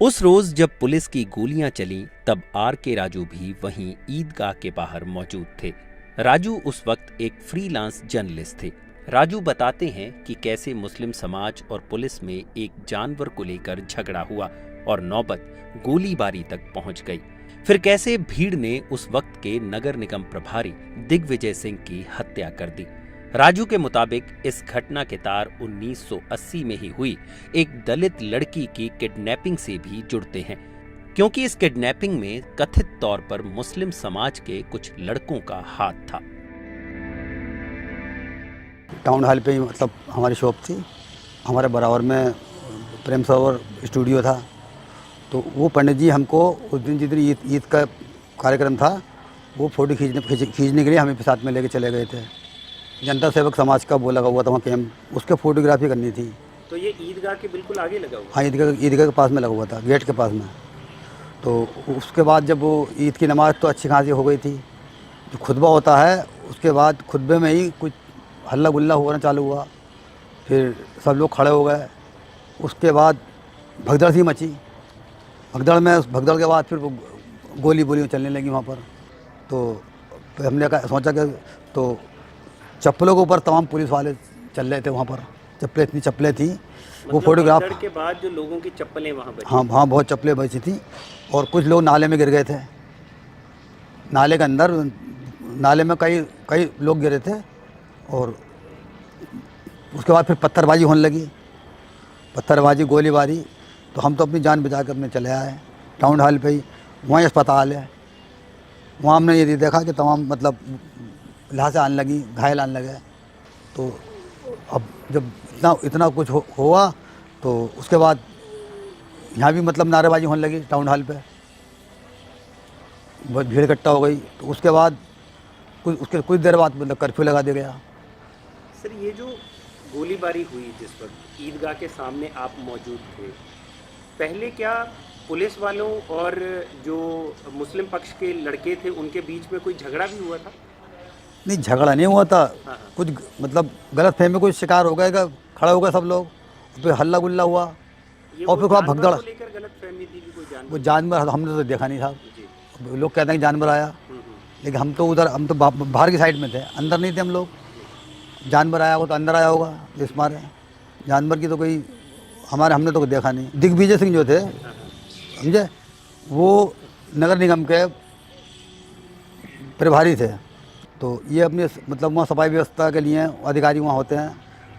उस रोज जब पुलिस की गोलियां चलीं, तब R.K. राजू भी वहीं ईदगाह के बाहर मौजूद थे। राजू उस वक्त एक फ्रीलांस जर्नलिस्ट थे। राजू बताते हैं कि कैसे मुस्लिम समाज और पुलिस में एक जानवर को लेकर झगड़ा हुआ और नौबत गोलीबारी तक पहुंच गई। फिर कैसे भीड़ ने उस वक्त के नगर निगम प्रभारी दिग्विजय सिंह की हत्या कर दी। राजू के मुताबिक इस घटना के तार 1980 में ही हुई एक दलित लड़की की किडनैपिंग से भी जुड़ते हैं, क्योंकि इस किडनैपिंग में कथित तौर पर मुस्लिम समाज के कुछ लड़कों का हाथ था। टाउन हॉल पे ही मतलब हमारी शॉप थी, हमारे बराबर में प्रेम सरोवर स्टूडियो था। तो वो पंडित जी हमको उस दिन जिस दिन ईद का कार्यक्रम था वो फ़ोटो खींचने के लिए हमें साथ में लेके चले गए थे। जनता सेवक समाज का वो लगा हुआ था वहाँ कैंप, उसके फोटोग्राफी करनी थी। तो ये ईदगाह के बिल्कुल आगे लगा हुआ? हाँ, ईदगाह के पास में लगा हुआ था, गेट के पास में। तो उसके बाद जब वो ईद की नमाज़ तो अच्छी खासी हो गई थी, जो खुतबा होता है उसके बाद खुतबे में ही कुछ हल्ला गुल्ला होना चालू हुआ, फिर सब लोग खड़े हो गए। उसके बाद भगदड़ सी मची। भगदड़ के बाद फिर गोली बोली चलने लगी वहाँ पर। तो हमने सोचा कि तो चप्पलों के ऊपर तमाम पुलिस वाले चल रहे थे वहाँ पर। इतनी चप्पलें थी, वो फोटोग्राफ भगदड़ के बाद जो लोगों की चप्पलें वहाँ बची। हाँ हाँ, बहुत चप्पलें बची थी और कुछ लोग नाले में गिर गए थे। नाले के अंदर, नाले में कई लोग गिरे थे। और उसके बाद फिर पत्थरबाजी होने लगी, पत्थरबाजी गोलीबारी। तो हम तो अपनी जान बचा कर अपने चले आए टाउन हॉल पे ही। वहीं अस्पताल है, वहाँ हमने ये देखा कि तमाम मतलब लाशें आने लगी, घायल आने लगे। तो अब जब इतना कुछ हुआ तो उसके बाद यहाँ भी मतलब नारेबाजी होने लगी टाउन हॉल पे, बहुत भीड़ इकट्ठा हो गई। तो उसके बाद कुछ देर बाद मतलब कर्फ्यू लगा दिया गया। सर, ये जो गोलीबारी हुई जिस वक्त ईदगाह के सामने आप मौजूद थे, पहले क्या पुलिस वालों और जो मुस्लिम पक्ष के लड़के थे उनके बीच में कोई झगड़ा भी हुआ था? नहीं, झगड़ा नहीं हुआ था। कुछ मतलब गलत फहमी कुछ शिकार हो गए, खड़े हो गए सब लोग, फिर हल्ला गुल्ला हुआ और फिर भगदड़। वो जानवर हमने तो देखा नहीं था। लोग कहते हैं कि जानवर आया, लेकिन हम तो बाहर की साइड में थे, अंदर नहीं थे हम लोग। जानवर आया हो तो अंदर आया होगा इस मारे। जानवर की तो कोई हमने तो देखा नहीं। दिग्विजय सिंह जो थे, समझे, वो नगर निगम के प्रभारी थे। तो ये अपने मतलब वहाँ सफाई व्यवस्था के लिए अधिकारी वहाँ होते हैं।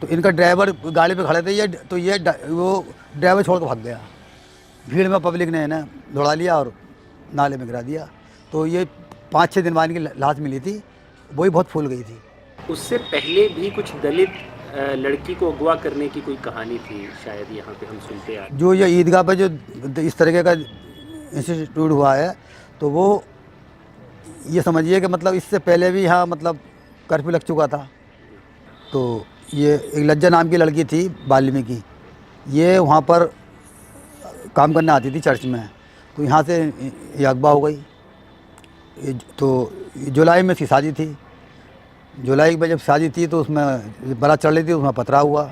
तो इनका ड्राइवर गाड़ी पे खड़े थे, वो ड्राइवर छोड़ कर भाग गया। भीड़ में पब्लिक ने इन्हें दौड़ा लिया और नाले में गिरा दिया। तो ये 5-6 दिन बाद इनकी लाश मिली थी, वही बहुत फूल गई थी। उससे पहले भी कुछ दलित लड़की को अगवा करने की कोई कहानी थी शायद, यहाँ पे हम सुनते आ रहे। जो ये ईदगाह पे जो इस तरीके का इंस्टीट्यूट हुआ है, तो वो ये समझिए कि मतलब इससे पहले भी यहाँ मतलब कर्फ्यू लग चुका था। तो ये एक लज्जा नाम की लड़की थी वाल्मीकि, ये वहाँ पर काम करने आती थी चर्च में। तो यहाँ से ये अगवा हो गई। तो जुलाई में इसकी शादी थी। जुलाई में जब शादी थी तो उसमें बारात चढ़ रही थी, उसमें पथराव हुआ।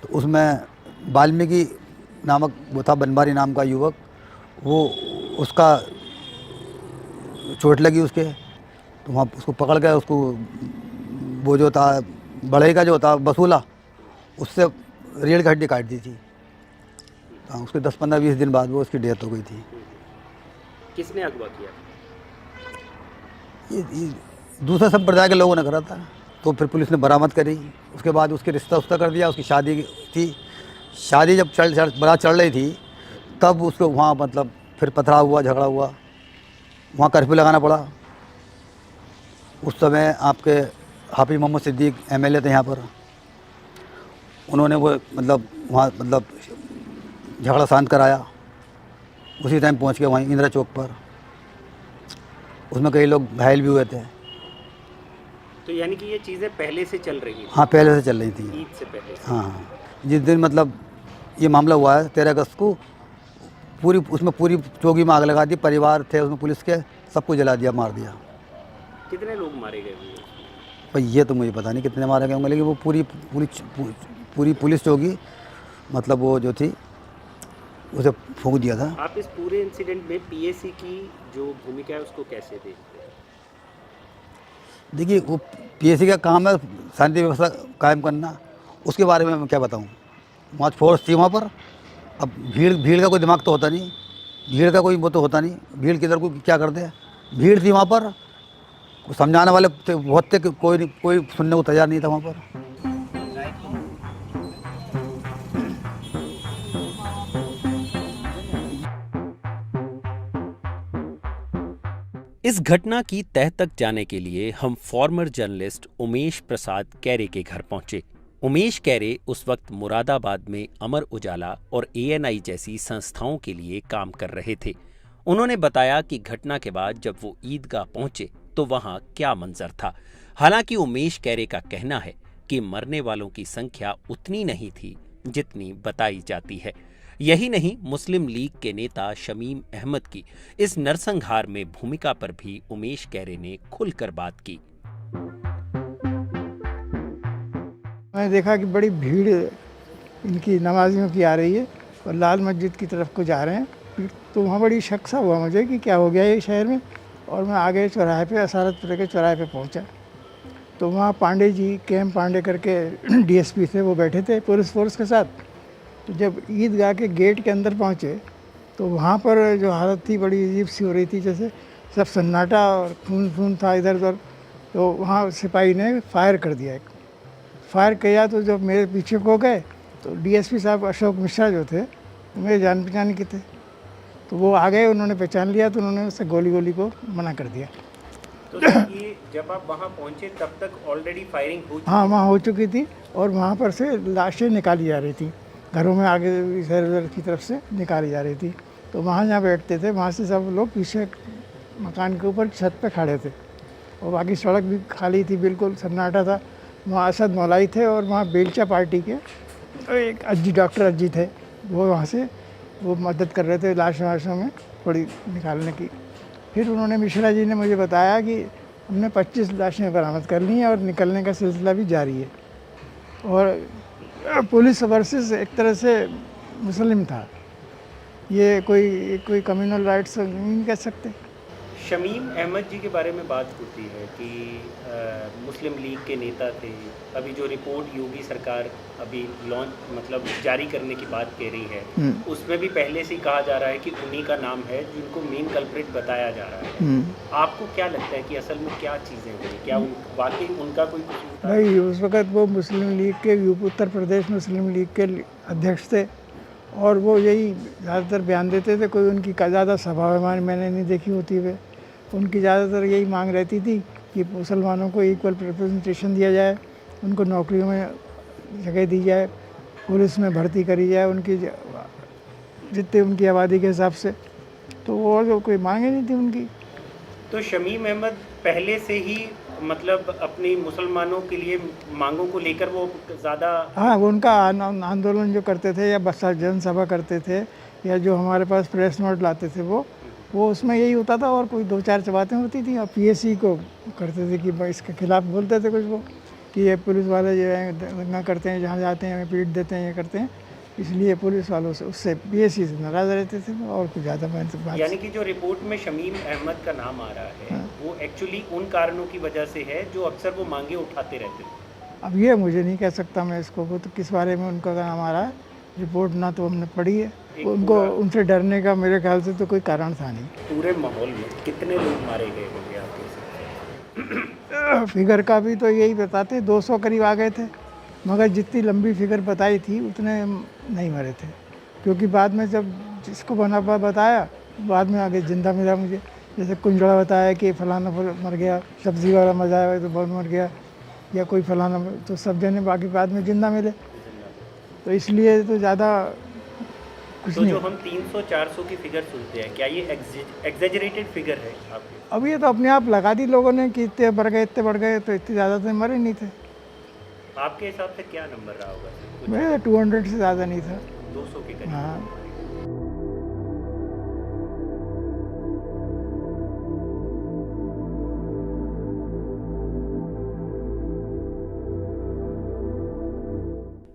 तो उसमें वाल्मीकि नामक वो था, बनवारी नाम का युवक, वो उसका चोट लगी उसके। तो वहाँ उसको पकड़ के उसको वो जो था बढ़ई का जो था वसूला, उससे रीढ़ की हड्डी काट दी थी। हाँ, उसके 10-15-20 दिन बाद वो उसकी डेथ हो गई थी। किसने अगवा किया? ये दूसरे संप्रदाय के लोगों ने करा था। तो फिर पुलिस ने बरामद करी। उसके बाद उसके रिश्ता कर दिया। उसकी शादी थी, शादी जब बारात चढ़ रही थी तब उसको वहाँ मतलब फिर पथराव हुआ, झगड़ा हुआ, वहाँ कर्फ्यू लगाना पड़ा। उस समय आपके हाफिज मोहम्मद सिद्दीक MLA थे यहाँ पर। उन्होंने वो मतलब वहाँ मतलब झगड़ा शांत कराया। उसी टाइम पहुँच के वहीं इंदिरा चौक पर। उसमें कई लोग घायल भी हुए थे। तो यानी कि ये चीज़ें पहले से चल रही थी? हाँ, पहले से चल रही थी। ईद से पहले? हाँ, जिस दिन मतलब ये मामला हुआ है 13 अगस्त को, पूरी चौकी में आग लगा दी। परिवार थे उसमें पुलिस के, सबको जला दिया, मार दिया। कितने लोग मारे गए? भाई ये तो मुझे पता नहीं कितने मारे गए होंगे, लेकिन वो पूरी पुलिस चौकी मतलब वो जो थी उसे फूंक दिया था। आप इस पूरे इंसिडेंट में PAC की जो भूमिका है उसको कैसे देखते हैं? देखिए, वो PAC का काम है शांति व्यवस्था कायम करना। उसके बारे में मैं क्या बताऊं। वहाँ फोर्स थी वहाँ पर। अब भीड़ का कोई दिमाग तो होता नहीं, भीड़ का कोई वो तो होता नहीं। भीड़ किधर को क्या करते हैं। भीड़ थी वहाँ पर, समझाने वाले थे बहुत थे, कोई सुनने को तैयार नहीं था वहाँ पर। इस घटना की तह तक जाने के लिए हम फॉर्मर जर्नलिस्ट उमेश प्रसाद कैरे के घर पहुंचे। उमेश कैरे उस वक्त मुरादाबाद में अमर उजाला और ANI जैसी संस्थाओं के लिए काम कर रहे थे। उन्होंने बताया कि घटना के बाद जब वो ईदगाह पहुंचे तो वहां क्या मंजर था। हालांकि उमेश कैरे का कहना है कि मरने वालों की संख्या उतनी नहीं थी जितनी बताई जाती है। यही नहीं, मुस्लिम लीग के नेता शमीम अहमद की इस नरसंहार में भूमिका पर भी उमेश कैरे ने खुलकर बात की। मैंने देखा कि बड़ी भीड़ इनकी नमाजियों की आ रही है और लाल मस्जिद की तरफ को जा रहे हैं। तो वहाँ बड़ी शक सा हुआ मुझे कि क्या हो गया ये शहर में। और मैं आगे चौराहे पे, असारतपुर के चौराहे पे पहुँचा तो वहाँ पांडे जी, के.एम. पांडे करके डीएसपी थे, वो बैठे थे पुलिस फोर्स के साथ। तो जब ईदगाह के गेट के अंदर पहुँचे तो वहाँ पर जो हालत थी बड़ी अजीब सी हो रही थी, जैसे सब सन्नाटा और खून था इधर उधर। तो वहाँ सिपाही ने फायर कर दिया, एक फायर किया। तो जब मेरे पीछे को गए तो डीएसपी साहब अशोक मिश्रा जो थे वो मेरे जान पहचान के थे, तो वो आ गए, उन्होंने पहचान लिया तो उन्होंने उससे गोली को मना कर दिया। तो ये जब आप वहाँ पहुँचे तब तक ऑलरेडी फायरिंग हो चुकी? हाँ, वहाँ हो चुकी थी और वहाँ पर से लाशें निकाली जा रही थी, घरों में आगे इधर उधर की तरफ से निकाली जा रही थी। तो वहाँ जहाँ बैठते थे वहाँ से सब लोग पीछे मकान के ऊपर छत पे खड़े थे और बाकी सड़क भी खाली थी, बिल्कुल सन्नाटा था। वहाँ असद मौलाई थे और वहाँ बेलचा पार्टी के एक अज्जी, डॉक्टर अज्जी थे, वो वहाँ से वो मदद कर रहे थे लाशों में थोड़ी निकालने की। फिर उन्होंने, मिश्रा जी ने मुझे बताया कि हमने 25 लाशें बरामद कर ली हैं और निकलने का सिलसिला भी जारी है। और पुलिस वर्सेस एक तरह से मुस्लिम था, ये कोई कम्युनल राइट्स नहीं कह सकते। शमीम अहमद जी के बारे में बात होती है कि मुस्लिम लीग के नेता थे। अभी जो रिपोर्ट योगी सरकार अभी मतलब जारी करने की बात कह रही है, उसमें भी पहले से ही कहा जा रहा है कि उन्हीं का नाम है जिनको मेन कल्प्रिट बताया जा रहा है। आपको क्या लगता है कि असल में क्या चीज़ें हुई, क्या वाकई उनका कोई कसूर था? भाई उस वक़्त वो मुस्लिम लीग के, उत्तर प्रदेश मुस्लिम लीग के अध्यक्ष थे और वो यही ज़्यादातर बयान देते थे। कोई उनकी ज़्यादा सभा मैंने नहीं देखी होती है। उनकी ज़्यादातर यही मांग रहती थी कि मुसलमानों को इक्वल रिप्रेजेंटेशन दिया जाए, उनको नौकरियों में जगह दी जाए, पुलिस में भर्ती करी जाए उनकी जितने उनकी आबादी के हिसाब से। तो और जो कोई मांगे नहीं थी उनकी। तो शमीम अहमद पहले से ही मतलब अपनी मुसलमानों के लिए मांगों को लेकर वो ज़्यादा, हाँ, वो उनका आंदोलन जो करते थे या बस जनसभा करते थे या जो हमारे पास प्रेस नोट लाते थे वो उसमें यही होता था और कोई 2-4 बातें होती थी। और पीएससी को करते थे कि इसके खिलाफ बोलते थे कुछ वो कि ये पुलिस वाले जो है दंगा करते हैं, जहाँ जाते हैं हमें पीट देते हैं, ये करते हैं, इसलिए पुलिस वालों से उससे पीएससी से नाराज़ रहते थे और कुछ ज़्यादा बात। यानी कि जो रिपोर्ट में शमीम अहमद का नाम आ रहा है, हाँ, वो एक्चुअली उन कारणों की वजह से है जो अक्सर वो मांगे उठाते रहते थे। अब ये मुझे नहीं कह सकता मैं इसको, वो तो किस बारे में उनका नाम आ रहा है, रिपोर्ट ना तो हमने पढ़ी है। उनको उनसे डरने का मेरे ख्याल से तो कोई कारण था नहीं। पूरे माहौल में कितने लोग मारे गए होंगे आपके? फिगर का भी तो यही बताते 200 करीब आ गए थे, मगर जितनी लंबी फिगर बताई थी उतने नहीं मरे थे, क्योंकि बाद में जब जिसको बताया बाद में आगे जिंदा मिला मुझे। जैसे कुंजड़ा बताया कि फलाना मर गया, सब्जी वाला मजा आया तो बहुत मर गया, या कोई फलाना, तो सब जने बाकी बाद में जिंदा मिले। तो इसलिए तो ज़्यादा कुछ तो नहीं। जो हम 300-400 की फिगर सुनते हैं, क्या ये एग्जेजरेटेड फिगर है आपके? अब ये तो अपने आप लगा दी लोगों ने कि इतने बढ़ गए, तो इतने ज़्यादा तो मरे नहीं थे। आपके हिसाब से क्या नंबर रहा होगा? मेरे 200 से ज़्यादा नहीं था, 200 के करीब। हाँ।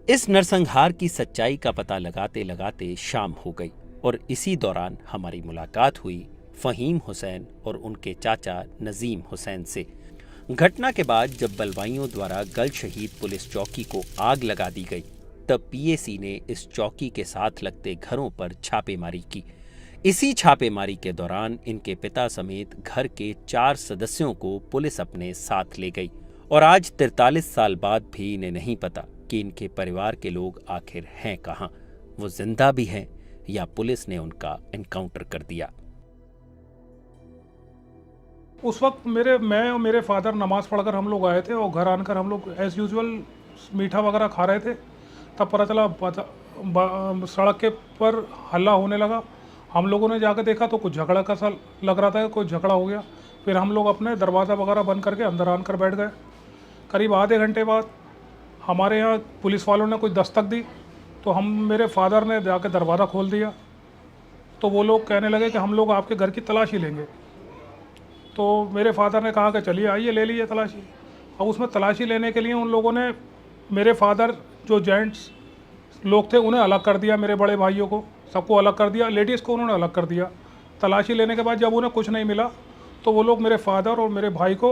इस नरसंहार की सच्चाई का पता लगाते लगाते शाम हो गई और इसी दौरान हमारी मुलाकात हुई फ़हीम हुसैन और उनके चाचा नज़ीम हुसैन से। घटना के बाद जब बलवाइयों द्वारा गल शहीद पुलिस चौकी को आग लगा दी गई, तब पीएसी ने इस चौकी के साथ लगते घरों पर छापेमारी की। इसी छापेमारी के दौरान इनके पिता समेत घर के 4 सदस्यों को पुलिस अपने साथ ले गई और आज 43 साल बाद भी इन्हें नहीं पता कि इनके परिवार के लोग आखिर हैं कहाँ, वो जिंदा भी हैं या पुलिस ने उनका एनकाउंटर कर दिया। उस वक्त मैं और मेरे फादर नमाज पढ़कर हम लोग आए थे और घर आकर हम लोग एज यूजुअल मीठा वगैरह खा रहे थे। तब पता चला सड़क के पर हल्ला होने लगा। हम लोगों ने जाकर देखा तो कुछ झगड़ा का सा लग रहा था, कोई झगड़ा हो गया। फिर हम लोग अपने दरवाज़ा वगैरह बंद करके अंदर आकर बैठ गए। करीब आधे घंटे बाद हमारे यहाँ पुलिस वालों ने कुछ दस्तक दी तो मेरे फादर ने जाकर दरवाज़ा खोल दिया। तो वो लोग कहने लगे कि हम लोग आपके घर की तलाशी लेंगे। तो मेरे फादर ने कहा कि चलिए आइए ले लीजिए तलाशी। अब उसमें तलाशी लेने के लिए उन लोगों ने मेरे फादर जो जेंट्स लोग थे उन्हें अलग कर दिया, मेरे बड़े भाइयों को सबको अलग कर दिया, लेडीज़ को उन्होंने अलग कर दिया। तलाशी लेने के बाद जब उन्हें कुछ नहीं मिला तो वो लोग मेरे फादर और मेरे भाई को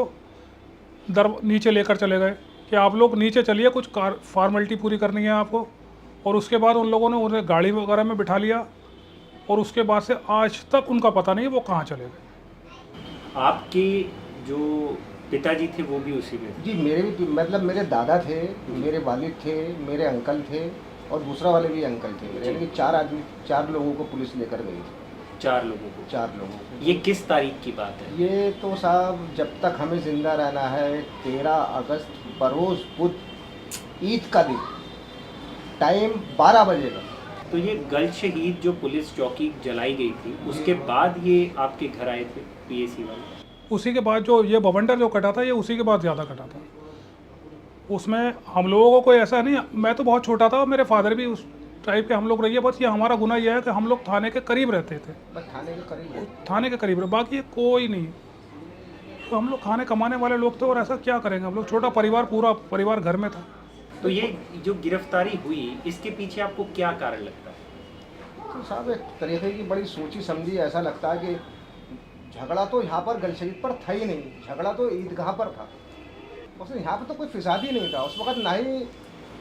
नीचे लेकर चले गए कि आप लोग नीचे चलिए, कुछ फॉर्मेलिटी पूरी करनी है आपको। और उसके बाद उन लोगों ने उन्हें गाड़ी वगैरह में बिठा लिया और उसके बाद से आज तक उनका पता नहीं वो कहाँ चले गए। आपके जो पिताजी थे वो भी उसी में? जी, मेरे भी मतलब मेरे दादा थे, मेरे वालिद थे, मेरे अंकल थे और दूसरा वाले भी अंकल थे मेरे, यानी कि 4 लोगों को पुलिस लेकर गई थी। 4 लोगों को? 4 लोगों को। ये किस तारीख की बात है? ये तो साहब जब तक हमें ज़िंदा रहना है 13 अगस्त बरोज़ बुध, ईद का दिन, टाइम 12 बजे का। तो ये गल शहीद जो पुलिस चौकी जलाई गई थी उसके बाद ये आपके घर आए थे पीएसी वाले? उसी के बाद जो ये बवंडर जो कटा था ये उसी के बाद ज़्यादा कटा था। उसमें हम लोगों को कोई ऐसा नहीं, मैं तो बहुत छोटा था और मेरे फादर भी उस टाइप के हम लोग रहिए। बस ये हमारा गुनाह ये है कि हम लोग थाने के करीब रहते थे, बस थाने के करीब रहे, बाकी कोई नहीं। तो हम लोग खाने कमाने वाले लोग थे और ऐसा क्या करेंगे हम लोग, छोटा परिवार, पूरा परिवार घर में था। तो ये जो गिरफ्तारी हुई इसके पीछे आपको क्या कारण लगता है? तो साहब एक तरीके की बड़ी सोची समझी ऐसा लगता है कि झगड़ा तो यहाँ पर गल शहीद पर था ही नहीं, झगड़ा तो ईदगाह पर था। उसने यहाँ पर तो कोई फिसाद ही नहीं था उस वक़्त, ना ही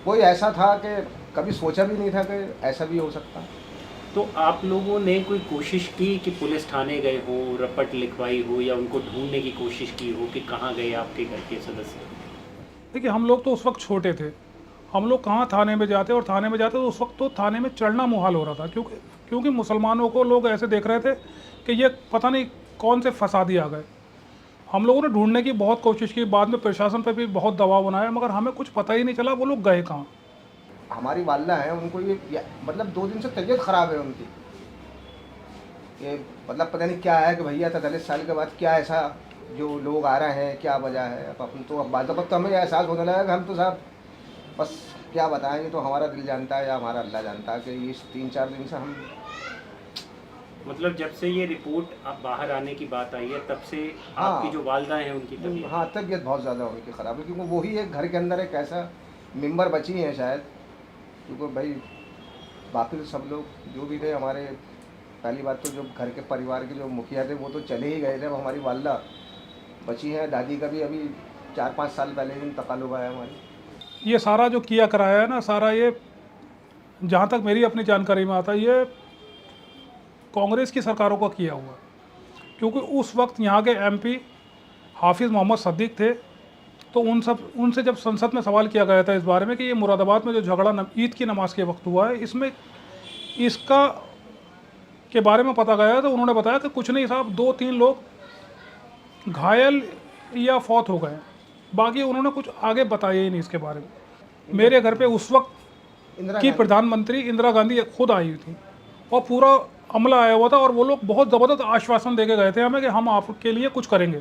कोई ऐसा था कि कभी सोचा भी नहीं था कि ऐसा भी हो सकता। तो आप लोगों ने कोई कोशिश की कि पुलिस थाने गए हो, रपट लिखवाई हो या उनको ढूंढने की कोशिश की हो कि कहाँ गए आपके घर के सदस्य? देखिए हम लोग तो उस वक्त छोटे थे, हम लोग कहाँ थाने में जाते, और थाने में जाते तो उस वक्त तो थाने में चढ़ना मुहाल हो रहा था, क्योंकि मुसलमानों को लोग ऐसे देख रहे थे कि ये पता नहीं कौन से फसादी आ गए। हम लोगों ने ढूंढने की बहुत कोशिश की, बाद में प्रशासन पर भी बहुत दबाव बनाया, मगर हमें कुछ पता ही नहीं चला वो लोग गए कहाँ। हमारी वालदा है, उनको ये मतलब 2 दिन से तबीयत ख़राब है उनकी, ये मतलब पता नहीं क्या है कि भैया 43 साल के बाद क्या ऐसा जो लोग आ रहे हैं, क्या वजह है। अब अपन तो बाद तो हमें एहसास होने लगा कि हम तो साहब बस क्या बताएं, ये तो हमारा दिल जानता है या हमारा अल्लाह जानता है कि इस 3-4 दिन से हम, मतलब जब से ये रिपोर्ट अब बाहर आने की बात आई है तब से आपकी जो वालदा हैं उनकी तबीयत? हाँ, तबीयत बहुत ज़्यादा उनकी ख़राब है, क्योंकि वही एक घर के अंदर एक ऐसा मेंबर बची हैं शायद, क्योंकि भाई बाकी तो सब लोग जो भी थे हमारे, पहली बात तो जो घर के परिवार के जो मुखिया थे वो तो चले ही गए थे। अब हमारी वालदा बची हैं, दादी का भी अभी 4-5 साल पहले ही इंतकाल हुआ है हमारी। ये सारा जो किया कराया है ना, सारा ये जहाँ तक मेरी अपनी जानकारी में आता है ये कांग्रेस की सरकारों का किया हुआ, क्योंकि उस वक्त यहाँ के एमपी हाफिज़ मोहम्मद सद्दीक थे। तो उनसे जब संसद में सवाल किया गया था इस बारे में कि ये मुरादाबाद में जो झगड़ा ईद की नमाज के वक्त हुआ है, इसमें इसका के बारे में पता गया, तो उन्होंने बताया कि कुछ नहीं साहब, 2-3 लोग घायल या फौत हो गए, बाकी उन्होंने कुछ आगे बताया ही नहीं इसके बारे में। मेरे घर पे उस वक्त की प्रधानमंत्री इंदिरा गांधी खुद आई हुई थी और पूरा अमला आया हुआ था, और वो लोग बहुत ज़बरदस्त आश्वासन दे के गए थे हमें कि हम आपके लिए कुछ करेंगे,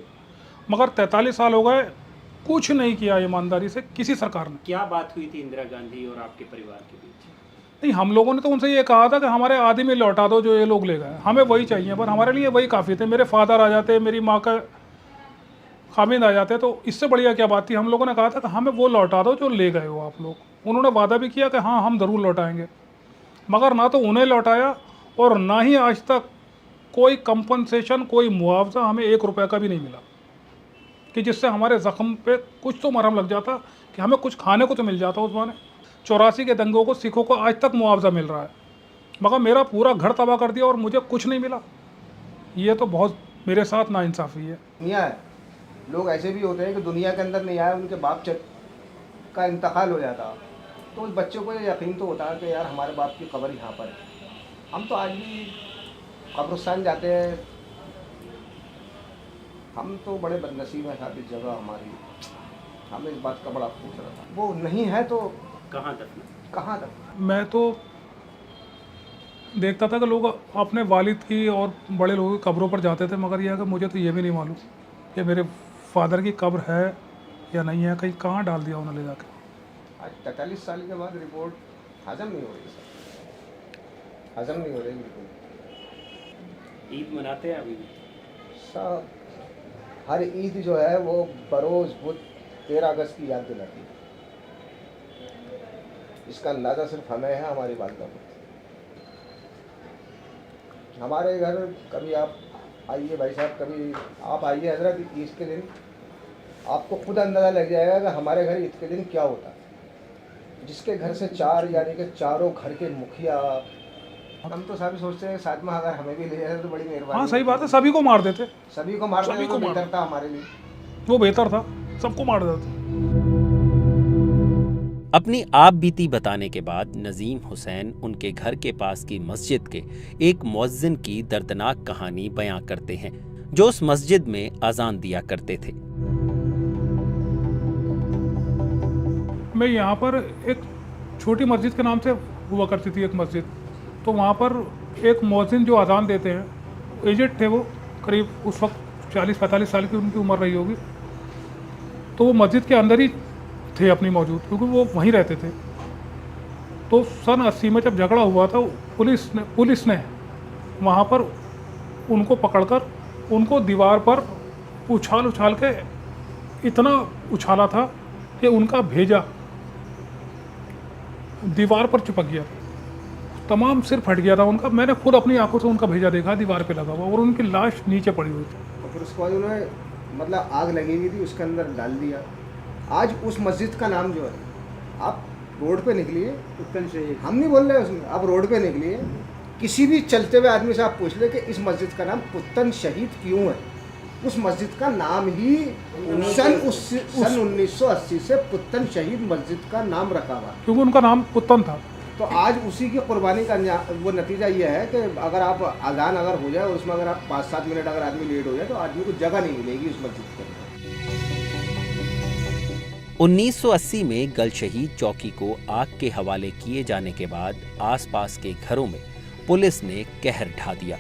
मगर 43 साल हो गए, कुछ नहीं किया ईमानदारी से किसी सरकार ने। क्या बात हुई थी इंदिरा गांधी और आपके परिवार के बीच? नहीं, हम लोगों ने तो उनसे ये कहा था कि हमारे आदमी लौटा दो जो ये लोग ले गए, हमें वही चाहिए, पर हमारे लिए वही काफ़ी थे। मेरे फादर आ जाते, मेरी माँ का खामिद आ जाते, तो इससे बढ़िया क्या बात थी। हम लोगों ने कहा था कि हमें वो लौटा दो जो ले गए हो आप लोग। उन्होंने वादा भी किया कि हाँ हम ज़रूर लौटाएंगे, मगर ना तो उन्हें लौटाया और ना ही आज तक कोई कंपनसेशन, कोई मुआवजा हमें 1 रुपये का भी नहीं मिला कि जिससे हमारे ज़ख्म पे कुछ तो मरहम लग जाता, कि हमें कुछ खाने को तो मिल जाता। उस माने 84 के दंगों को सिखों को आज तक मुआवजा मिल रहा है, मगर मेरा पूरा घर तबाह कर दिया और मुझे कुछ नहीं मिला। ये तो बहुत मेरे साथ नाइंसाफ़ी है। दुनिया है, लोग ऐसे भी होते हैं कि दुनिया के अंदर नहीं आए, उनके बाप का इंतकाल हो जाता, तो उस बच्चों को ये यकीन तो होता है कि यार हमारे बाप की कब्र यहाँ पर है। हम तो आज भी कब्रिस्तान जाते हैं, हम तो बड़े बदनसीब हैं साहब, इस जगह हमारी, हमें इस बात का बड़ा अफसोस रहता है। वो नहीं है तो कहाँ तक? मैं तो देखता था कि लोग अपने वालिद की और बड़े लोगों की कब्रों पर जाते थे, मगर यह कि मुझे तो ये भी नहीं मालूम कि मेरे फादर की कब्र है या नहीं है, कहीं कहाँ डाल दिया उन्होंने ले जाकर। आज 43 साल के बाद रिपोर्ट हजम नहीं हो रही सर, हजम नहीं हो रही बिल्कुल। ईद मनाते हैं अभी सब? हर ईद जो है वो बरोज़ बुध 13 अगस्त की याद दिलाती है। इसका अंदाज़ा सिर्फ हमें है, हमारी वालदा को। हमारे घर कभी आप आइए भाई साहब, कभी आप आइए हजरत, ईद के दिन आपको खुद अंदाज़ा लग जाएगा कि हमारे घर ईद के दिन क्या होता है। जिसके घर से 4 यानी कि चारों घर के मुखिया, हम तो सभी सोचते हैं साथ में अगर हमें भी ले जाए तो बड़ी मेहरबानी। हाँ सही बात है, सभी को मार देते, सभी को मार देते, बेहतर था हमारे लिए, वो बेहतर था, सबको मार देते। अपनी आप बीती बताने के बाद नजीम हुसैन उनके घर के पास की मस्जिद के एक मुअज्जिन की दर्दनाक कहानी बयां करते हैं, जो उस मस्जिद में अजान दिया करते थे। मैं यहाँ पर एक छोटी मस्जिद के नाम से हुआ करती थी एक मस्जिद, तो वहाँ पर एक मुअज्जिन जो अजान देते हैं, एजेड थे वो, करीब उस वक्त 40-45 साल की उनकी उम्र रही होगी। तो वो मस्जिद के अंदर ही थे अपनी मौजूद, क्योंकि वो वहीं रहते थे। तो सन 80 में जब झगड़ा हुआ था, पुलिस ने वहाँ पर उनको पकड़कर उनको दीवार पर उछाल के इतना उछाला था कि उनका भेजा दीवार पर चिपक गया, तमाम सिर फट गया था उनका। मैंने खुद अपनी आंखों से उनका भेजा देखा दीवार पे लगा हुआ, और उनकी लाश नीचे पड़ी हुई थी। और फिर उसके बाद उन्होंने मतलब आग लगी हुई थी, उसके अंदर डाल दिया। आज उस मस्जिद का नाम जो है, आप रोड पे निकलिए, हम नहीं बोल रहे उसमें, आप रोड पे निकलिए, किसी भी चलते हुए आदमी से आप पूछ ले कि इस मस्जिद का नाम पुत्तन शहीद क्यों है। उस मस्जिद का नाम ही सन 1980 से पुत्तन शहीद मस्जिद का नाम रखा हुआ, क्योंकि उनका नाम पुत्तन था। तो आज उसी की कुर्बानी का वो नतीजा ये है कि अगर आप अजान अगर हो जाए और उसमें अगर आप 5-7 मिनट अगर आदमी लेट हो जाए तो आदमी को जगह नहीं मिलेगी उस मस्जिद के अंदर। 1980 में गलशहीद चौकी को आग के हवाले किए जाने के बाद आसपास के घरों में पुलिस ने कहर ढा दिया।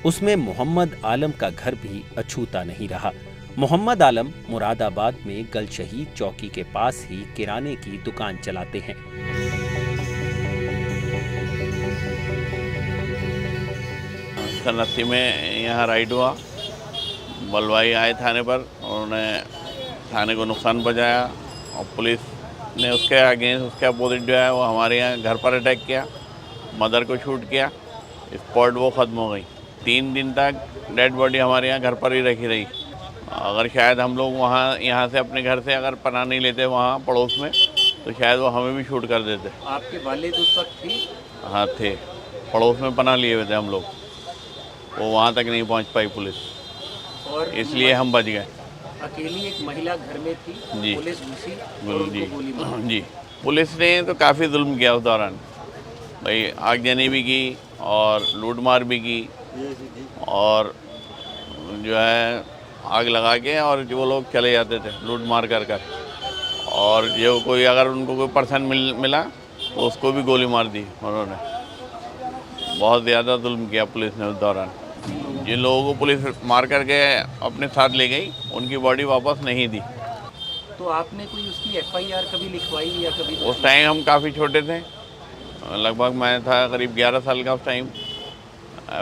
उसमें मोहम्मद आलम का घर भी अछूता नहीं रहा। मोहम्मद आलम मुरादाबाद में गलशहीद चौकी के पास ही किराने की दुकान चलाते हैं। सन 80 में यहाँ राइड हुआ, बलवाई आए थाने पर, उन्होंने थाने को नुकसान पहुँचाया और पुलिस ने उसके अगेंस्ट, उसके अपोजिट जो है वो हमारे यहाँ घर पर अटैक किया, मदर को शूट किया, स्पॉट वो ख़त्म हो गई। 3 दिन तक डेड बॉडी हमारे यहाँ घर पर ही रखी रही। अगर शायद हम लोग वहाँ यहाँ से अपने घर से अगर पनाह नहीं लेते वहाँ पड़ोस में, तो शायद वो हमें भी शूट कर देते। आपके वालिद उस वक्त थे? हाँ थे, पड़ोस में पनाह लिए हुए थे हम लोग, वो वहाँ तक नहीं पहुँच पाई पुलिस, और इसलिए हम बच गए। अकेली एक महिला घर में थी, जी, पुलिस घुसी और जी, उनको गोली मारी। जी, पुलिस ने तो काफ़ी जुल्म किया उस दौरान भाई, आगजनी भी की और लूटमार भी की, और जो है आग लगा के और जो लोग चले जाते थे लूट मार कर और जो कोई अगर उनको कोई पर्सन मिला तो उसको भी गोली मार दी उन्होंने। बहुत ज़्यादा जुल्म किया पुलिस ने उस दौरान। जिन लोगों को पुलिस मार करके अपने साथ ले गई, उनकी बॉडी वापस नहीं दी। तो आपने कोई उसकी FIR कभी लिखवाई या कभी? उस टाइम हम काफ़ी छोटे थे, लगभग मैं था करीब 11 साल का उस टाइम।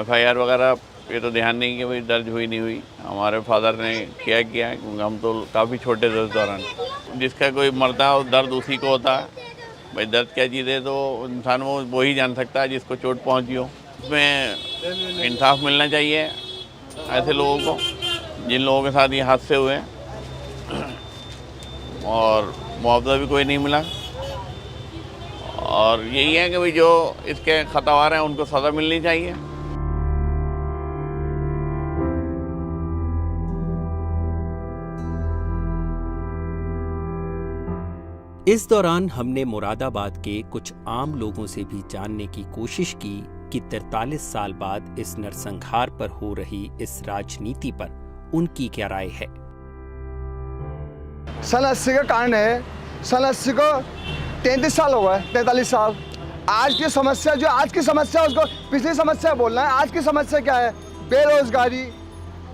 FIR वगैरह ये तो ध्यान नहीं कि भाई दर्ज हुई नहीं हुई, हमारे फादर ने किया क्योंकि हम तो काफ़ी छोटे थे उस दौरान। जिसका कोई मरता है दर्द उसी को होता है भाई, दर्द क्या चीज़ है तो इंसान वो ही जान सकता है जिसको चोट पहुंची हो। उसमें इंसाफ मिलना चाहिए ऐसे लोगों को जिन लोगों के साथ ये हादसे हुए, और मुआवजा भी कोई नहीं मिला। और यही है कि भाई जो इसके खतावार हैं उनको सज़ा मिलनी चाहिए। इस दौरान हमने मुरादाबाद के कुछ आम लोगों से भी जानने की कोशिश की कि 43 साल बाद इस नरसंहार पर हो रही इस राजनीति पर उनकी क्या राय है। सन 80 का कांड है, सन 80 को 33 साल हो गए, 43 साल। आज की समस्या जो आज की समस्या उसको पिछली समस्या बोलना है। आज की समस्या क्या है? बेरोजगारी,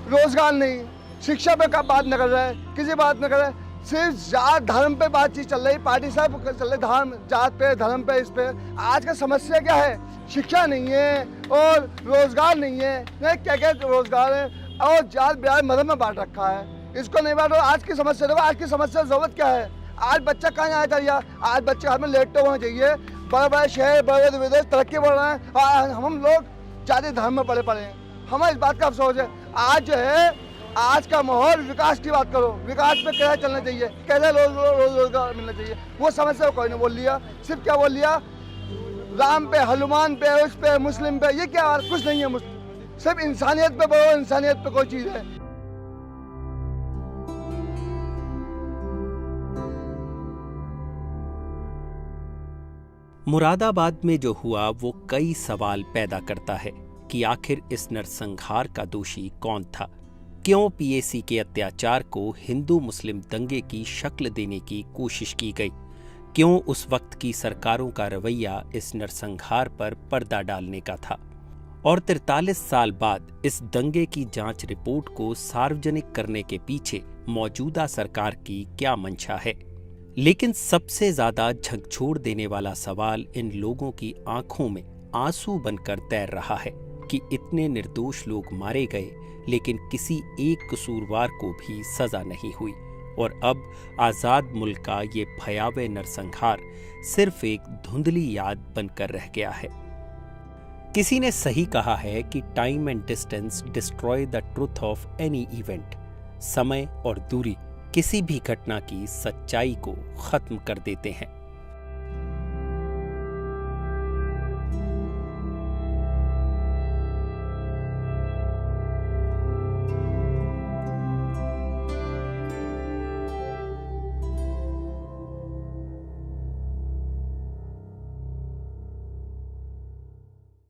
रोजगार नहीं, शिक्षा पे का बात न कर रहा है, किसी बात न कर रहा है, सिर्फ जात धर्म पे बातचीत चल रही, पार्टी साहब चल रही, धर्म जात पे धर्म पे इस पे। आज का समस्या क्या है? शिक्षा नहीं है और रोजगार नहीं है, नहीं क्या क्या रोजगार है, और जात ब्याज मजहब में बांट रखा है, इसको नहीं बांटो। आज की समस्या देखो, आज की समस्या जरूरत क्या है? आज बच्चा कहाँ आया था? आज बच्चे घर में लेटते हुए चाहिए, बड़े बड़े शहर, बड़े बड़े विदेश तरक्की बढ़ रहे हैं और हम लोग जाति धर्म में पड़े है। हमें इस बात का अफसोस है। आज जो है, आज का माहौल, विकास की बात करो, विकास पे कैसे चलना चाहिए, कैसे रोजगार मिलना चाहिए, वो समस्या कोई नहीं बोल लिया। सिर्फ क्या बोल लिया, राम पे, हनुमान पे, उस पे, मुस्लिम पे, ये क्या, कुछ नहीं है। सिर्फ इंसानियत पे बोलो, इंसानियत पे कोई चीज़ है। मुरादाबाद में जो हुआ वो कई सवाल पैदा करता है कि आखिर इस नरसंहार का दोषी कौन था? क्यों पीएसी के अत्याचार को हिंदू मुस्लिम दंगे की शक्ल देने की कोशिश की गई? क्यों उस वक्त की सरकारों का रवैया इस नरसंहार पर पर्दा डालने का था? और 43 साल बाद इस दंगे की जांच रिपोर्ट को सार्वजनिक करने के पीछे मौजूदा सरकार की क्या मंशा है? लेकिन सबसे ज्यादा झकझोर देने वाला सवाल इन लोगों की आंखों में आंसू बनकर तैर रहा है कि इतने निर्दोष लोग मारे गए, लेकिन किसी एक कसूरवार को भी सजा नहीं हुई और अब आजाद मुल्क का ये भयावह नरसंहार सिर्फ एक धुंधली याद बनकर रह गया है। किसी ने सही कहा है कि time and distance destroy the truth of any event. समय और दूरी किसी भी घटना की सच्चाई को खत्म कर देते हैं।